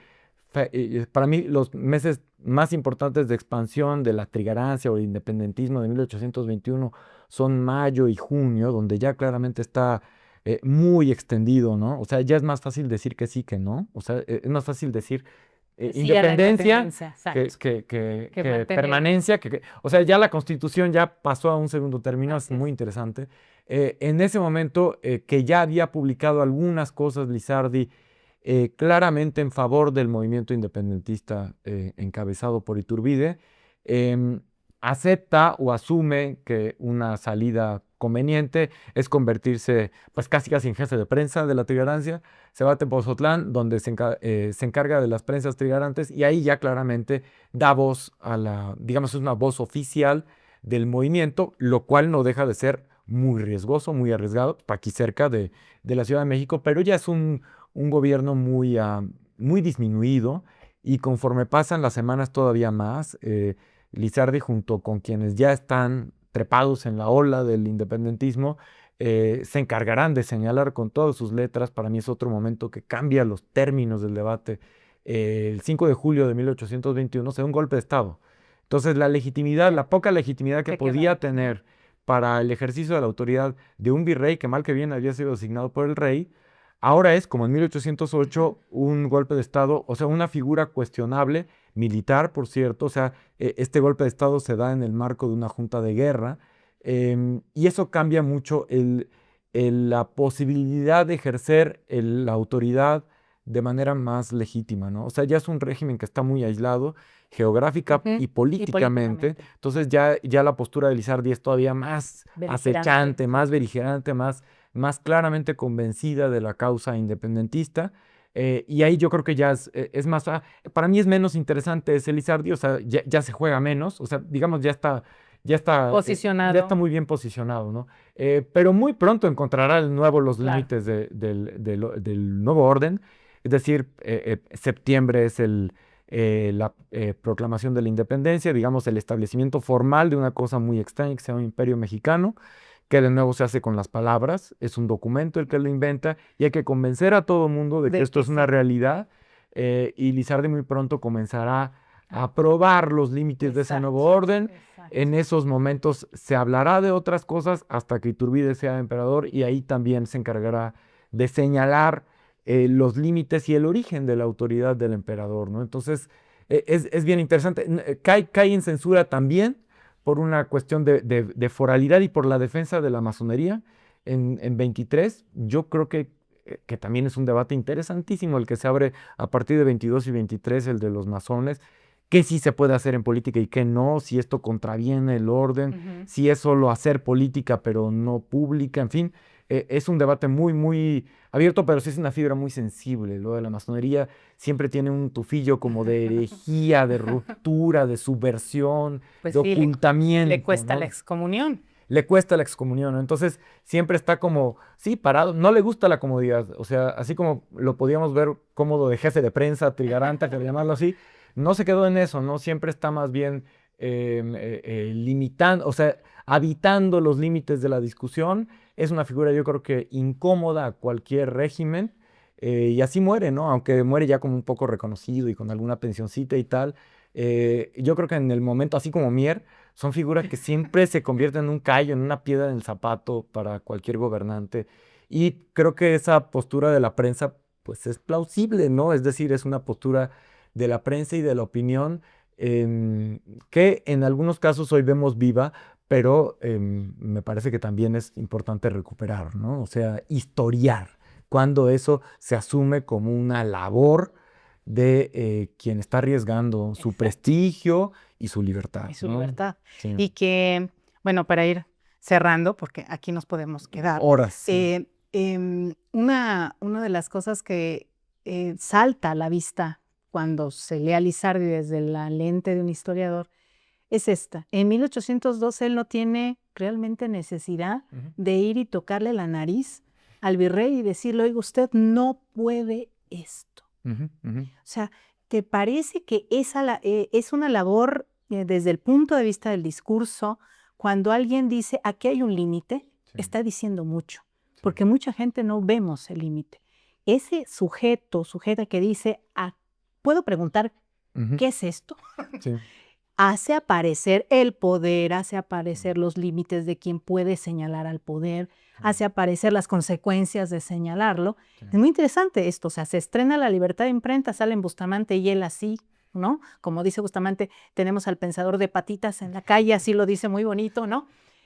para mí los meses más importantes de expansión de la trigarancia o el independentismo de 1821 son mayo y junio, donde ya claramente está muy extendido, ¿no? O sea, ya es más fácil decir que sí que no. O sea, es más fácil decir Sí, a la independencia independencia, que mantener. permanencia. O sea, ya la Constitución ya pasó a un segundo término, es Así muy es. interesante. En ese momento que ya había publicado algunas cosas Lizardi claramente en favor del movimiento independentista encabezado por Iturbide, em, acepta o asume que una salida conveniente es convertirse pues casi en jefe de prensa de la Trigarancia. Se va a Tepoztlán, donde se encarga de las prensas trigarantes y ahí ya claramente da voz digamos, es una voz oficial del movimiento, lo cual no deja de ser muy riesgoso, muy arriesgado, aquí cerca de la Ciudad de México, pero ya es un gobierno muy disminuido y conforme pasan las semanas todavía más, Lizardi junto con quienes ya están trepados en la ola del independentismo, se encargarán de señalar con todas sus letras. Para mí es otro momento que cambia los términos del debate. El 5 de julio de 1821 se da un golpe de Estado. Entonces la poca legitimidad que Se podía queda. tener para el ejercicio de la autoridad de un virrey que mal que bien había sido designado por el rey, ahora es, como en 1808, un golpe de Estado, o sea, una figura cuestionable, militar, por cierto. O sea, este golpe de Estado se da en el marco de una junta de guerra, y eso cambia mucho la posibilidad de ejercer la autoridad de manera más legítima, ¿no? O sea, ya es un régimen que está muy aislado geográfica Ujú. y Y políticamente. políticamente. Entonces ya la postura de Lizardi es todavía más Beligerante. acechante, más beligerante, más claramente convencida de la causa independentista. Y ahí yo creo que ya es más, para mí es menos interesante ese Lizardi. O sea, ya se juega menos, o sea, digamos, ya Posicionado. está muy bien posicionado, ¿no? Pero muy pronto encontrará el nuevo los Claro. límites del nuevo orden. Es decir, septiembre es la proclamación de la independencia, digamos, el establecimiento formal de una cosa muy extraña que se llama Imperio Mexicano, que de nuevo se hace con las palabras. Es un documento el que lo inventa y hay que convencer a todo el mundo de que De esto que es una sí. realidad. Y Lizardi muy pronto comenzará a probar los límites de ese nuevo orden. Exacto. En esos momentos se hablará de otras cosas hasta que Iturbide sea emperador, y ahí también se encargará de señalar los límites y el origen de la autoridad del emperador, ¿no? Entonces, es bien interesante. Cae en censura también por una cuestión de foralidad y por la defensa de la masonería en 23. Yo creo que también es un debate interesantísimo el que se abre a partir de 22 y 23, el de los masones. Qué sí se puede hacer en política y qué no, si esto contraviene el orden, Ujú. si es solo hacer política pero no pública, en fin. Es un debate muy abierto, pero sí es una fibra muy sensible. Lo de la masonería siempre tiene un tufillo como de herejía, de ruptura, de subversión, Pues de sí, le ocultamiento, cuesta la ¿no? excomunión. Le cuesta la excomunión, ¿no? Entonces siempre está como, sí, parado, no le gusta la comodidad. O sea, así como lo podíamos ver cómodo de jefe de prensa, trigaranta, que llamarlo así, no se quedó en eso, ¿no? Siempre está más bien limitando, o sea, habitando los límites de la discusión. Es una figura, yo creo que incómoda a cualquier régimen, y así muere, ¿no? Aunque muere ya como un poco reconocido y con alguna pensioncita y tal. Yo creo que en el momento, así como Mier, son figuras que siempre se convierten en un callo, en una piedra en el zapato para cualquier gobernante. Y creo que esa postura de la prensa, pues es plausible, ¿no? Es decir, es una postura de la prensa y de la opinión, que en algunos casos hoy vemos viva, pero me parece que también es importante recuperar, ¿no? O sea, historiar, cuando eso se asume como una labor de quien está arriesgando su Exacto. prestigio y su libertad, Y su ¿no? libertad. Sí. Y que, bueno, para ir cerrando, porque aquí nos podemos quedar, Horas, sí. una de las cosas que salta a la vista cuando se lee a Lizardi desde la lente de un historiador es esta. En 1812 él no tiene realmente necesidad Ujú. de ir y tocarle la nariz al virrey y decirle, oiga, usted no puede esto. O sea, ¿te parece que es una labor desde el punto de vista del discurso, cuando alguien dice, aquí hay un límite, está diciendo mucho, porque mucha gente no vemos el límite? Ese sujeta que dice, ¿puedo preguntar qué es esto? Hace aparecer el poder, hace aparecer los límites de quien puede señalar al poder, hace aparecer las consecuencias de señalarlo. Es muy interesante esto, o sea, se estrena La libertad de imprenta, salen Bustamante y él así, ¿no? Como dice Bustamante, tenemos al pensador de patitas en la calle, así lo dice muy bonito, ¿no?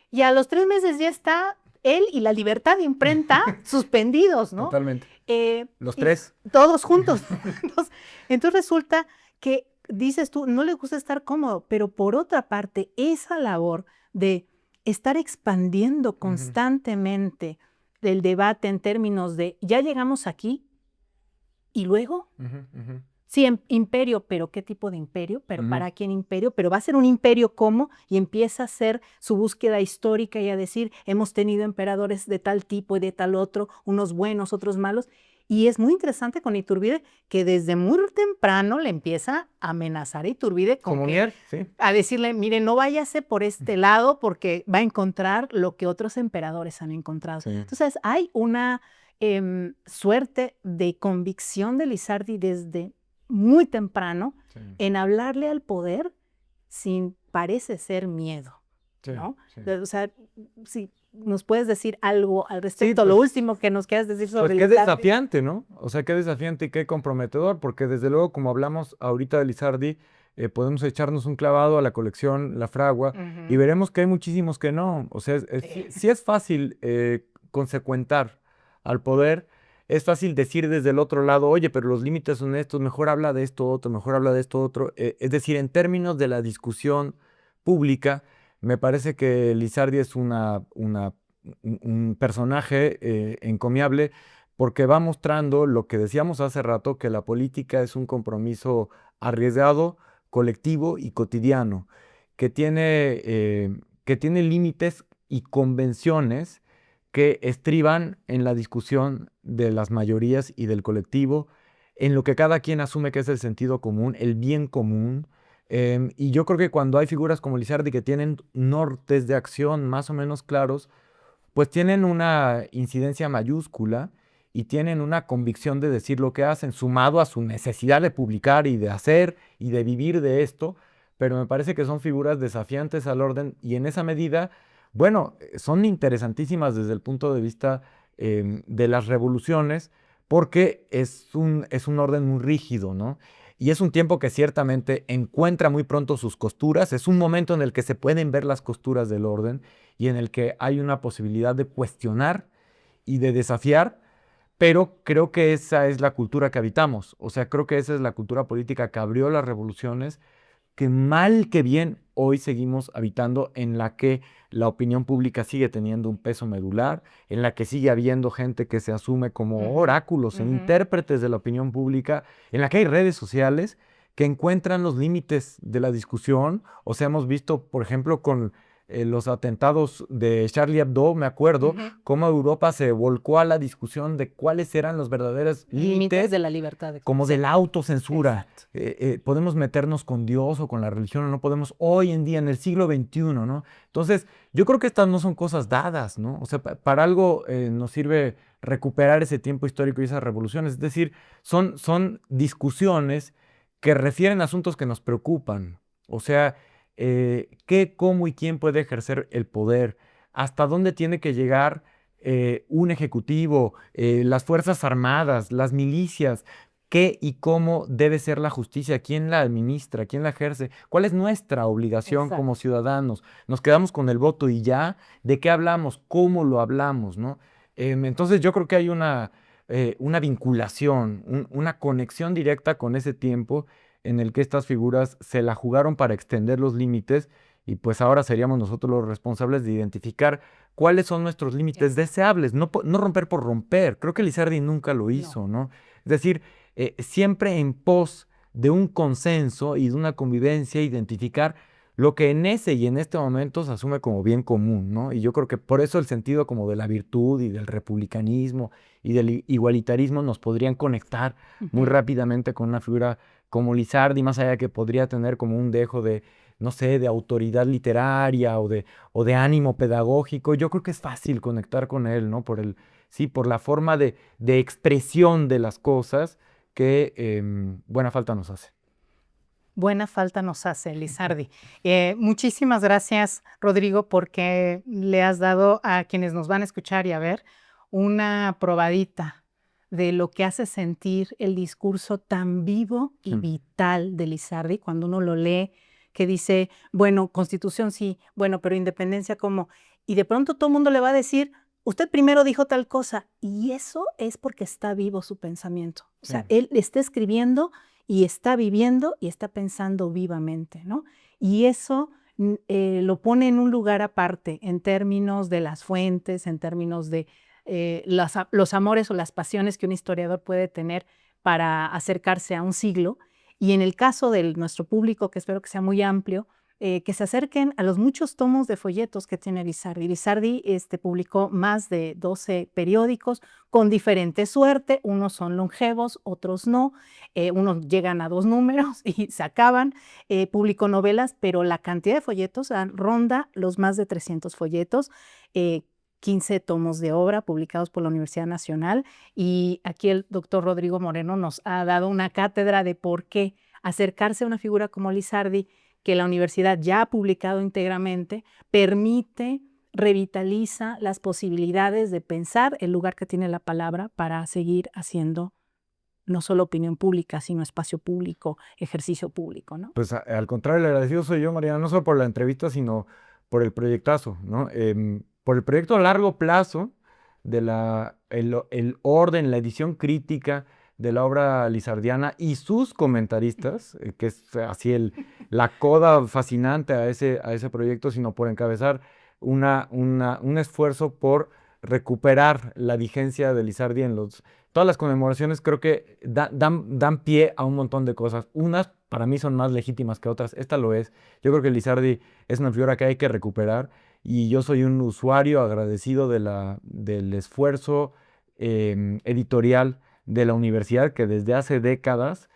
Y a los 3 meses ya está él y La libertad de imprenta suspendidos, ¿no? Totalmente. Los 3. Todos juntos. Entonces resulta que dices tú, no le gusta estar cómodo, pero por otra parte, esa labor de estar expandiendo constantemente el debate en términos de, ya llegamos aquí, y luego, sí, imperio, pero ¿qué tipo de imperio? ¿Pero para quién imperio? ¿Pero va a ser un imperio cómo? Y empieza a hacer su búsqueda histórica y a decir, hemos tenido emperadores de tal tipo y de tal otro, unos buenos, otros malos. Y es muy interesante con Iturbide que desde muy temprano le empieza a amenazar a Iturbide a decirle, mire, no váyase por este lado porque va a encontrar lo que otros emperadores han encontrado. Entonces hay una suerte de convicción de Lizardi desde muy temprano en hablarle al poder sin, parece ser, miedo, ¿no? O sea, sí. ¿Nos puedes decir algo al respecto? Lo último que nos quieras decir sobre Lizardi. Qué desafiante, ¿no? O sea, qué desafiante y qué comprometedor, porque desde luego, como hablamos ahorita de Lizardi, podemos echarnos un clavado a la colección La Fragua y veremos que hay muchísimos que no. O sea, sí es fácil consecuentar al poder, es fácil decir desde el otro lado, oye, pero los límites son estos, mejor habla de esto otro, mejor habla de esto otro. Es decir, en términos de la discusión pública, me parece que Lizardi es un personaje encomiable porque va mostrando lo que decíamos hace rato, que la política es un compromiso arriesgado, colectivo y cotidiano, que tiene límites y convenciones que estriban en la discusión de las mayorías y del colectivo, en lo que cada quien asume que es el sentido común, el bien común. Y yo creo que cuando hay figuras como Lizardi que tienen nortes de acción más o menos claros, pues tienen una incidencia mayúscula y tienen una convicción de decir lo que hacen, sumado a su necesidad de publicar y de hacer y de vivir de esto, pero me parece que son figuras desafiantes al orden y en esa medida, bueno, son interesantísimas desde el punto de vista de las revoluciones, porque es un orden muy rígido, ¿no? Y es un tiempo que ciertamente encuentra muy pronto sus costuras, es un momento en el que se pueden ver las costuras del orden y en el que hay una posibilidad de cuestionar y de desafiar, pero creo que esa es la cultura que habitamos, o sea, creo que esa es la cultura política que abrió las revoluciones, que mal que bien hoy seguimos habitando, en la que la opinión pública sigue teniendo un peso medular, en la que sigue habiendo gente que se asume como oráculos e intérpretes de la opinión pública, en la que hay redes sociales que encuentran los límites de la discusión. O sea, hemos visto, por ejemplo, con los atentados de Charlie Hebdo, me acuerdo, cómo Europa se volcó a la discusión de cuáles eran los verdaderos límites de la libertad. Como de la autocensura. Podemos meternos con Dios o con la religión o no podemos hoy en día, en el siglo XXI, ¿no? Entonces, yo creo que estas no son cosas dadas, ¿no? O sea, para algo nos sirve recuperar ese tiempo histórico y esas revoluciones. Es decir, son discusiones que refieren a asuntos que nos preocupan. O sea, qué, cómo y quién puede ejercer el poder, hasta dónde tiene que llegar un ejecutivo, las Fuerzas Armadas, las milicias, qué y cómo debe ser la justicia, quién la administra, quién la ejerce, cuál es nuestra obligación como ciudadanos. Nos quedamos con el voto y ya, ¿de qué hablamos? ¿Cómo lo hablamos? ¿No? Entonces yo creo que hay una vinculación, una conexión directa con ese tiempo en el que estas figuras se la jugaron para extender los límites y pues ahora seríamos nosotros los responsables de identificar cuáles son nuestros límites deseables, no romper por romper. Creo que Lizardi nunca lo hizo, ¿no? Es decir, siempre en pos de un consenso y de una convivencia, identificar lo que en ese y en este momento se asume como bien común, ¿no? Y yo creo que por eso el sentido como de la virtud y del republicanismo y del igualitarismo nos podrían conectar muy rápidamente con una figura como Lizardi, más allá de que podría tener como un dejo de, no sé, de autoridad literaria o de ánimo pedagógico. Yo creo que es fácil conectar con él, ¿no? Sí, por la forma de expresión de las cosas que buena falta nos hace. Buena falta nos hace, Lizardi. Muchísimas gracias, Rodrigo, porque le has dado a quienes nos van a escuchar y a ver una probadita de lo que hace sentir el discurso tan vivo y vital de Lizardi cuando uno lo lee, que dice, bueno, Constitución sí, bueno, pero independencia ¿cómo? Y de pronto todo el mundo le va a decir, usted primero dijo tal cosa, y eso es porque está vivo su pensamiento. O sea, él está escribiendo y está viviendo y está pensando vivamente, ¿no? Y eso lo pone en un lugar aparte en términos de las fuentes, en términos de los amores o las pasiones que un historiador puede tener para acercarse a un siglo. Y en el caso de nuestro público, que espero que sea muy amplio, que se acerquen a los muchos tomos de folletos que tiene Lizardi. Lizardi publicó más de 12 periódicos con diferente suerte, unos son longevos, otros no, unos llegan a 2 números y se acaban, publicó novelas, pero la cantidad de folletos ronda los más de 300 folletos, 15 tomos de obra publicados por la Universidad Nacional, y aquí el doctor Rodrigo Moreno nos ha dado una cátedra de por qué acercarse a una figura como Lizardi, que la universidad ya ha publicado íntegramente, permite, revitaliza las posibilidades de pensar el lugar que tiene la palabra para seguir haciendo no solo opinión pública, sino espacio público, ejercicio público, ¿no? Pues al contrario, el agradecido soy yo, Mariana, no solo por la entrevista, sino por el proyectazo, ¿no? Por el proyecto a largo plazo de el orden, la edición crítica de la obra lizardiana y sus comentaristas, que es así la coda fascinante a ese proyecto, sino por encabezar un esfuerzo por recuperar la vigencia de Lizardi en todas las conmemoraciones. Creo que dan pie a un montón de cosas. Unas para mí son más legítimas que otras. Esta lo es. Yo creo que Lizardi es una figura que hay que recuperar y yo soy un usuario agradecido del esfuerzo editorial de la universidad, que desde hace décadas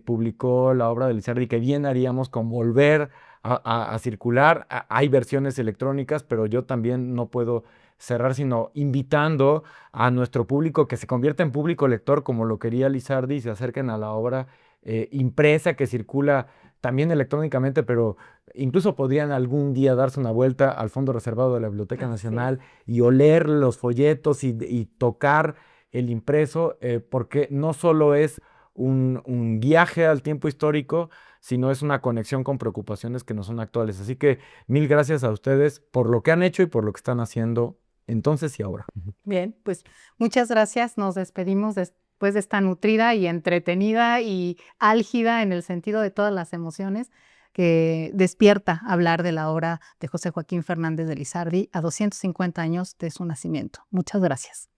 publicó la obra de Lizardi, que bien haríamos con volver a circular. Hay versiones electrónicas, pero yo también no puedo cerrar sino invitando a nuestro público que se convierta en público lector como lo quería Lizardi y se acerquen a la obra impresa que circula también electrónicamente, pero incluso podrían algún día darse una vuelta al fondo reservado de la Biblioteca Nacional y oler los folletos y tocar el impreso, porque no solo es un viaje al tiempo histórico, sino es una conexión con preocupaciones que no son actuales. Así que mil gracias a ustedes por lo que han hecho y por lo que están haciendo entonces y ahora. Bien, pues muchas gracias. Nos despedimos después de esta nutrida y entretenida y álgida en el sentido de todas las emociones que despierta hablar de la obra de José Joaquín Fernández de Lizardi a 250 años de su nacimiento. Muchas gracias.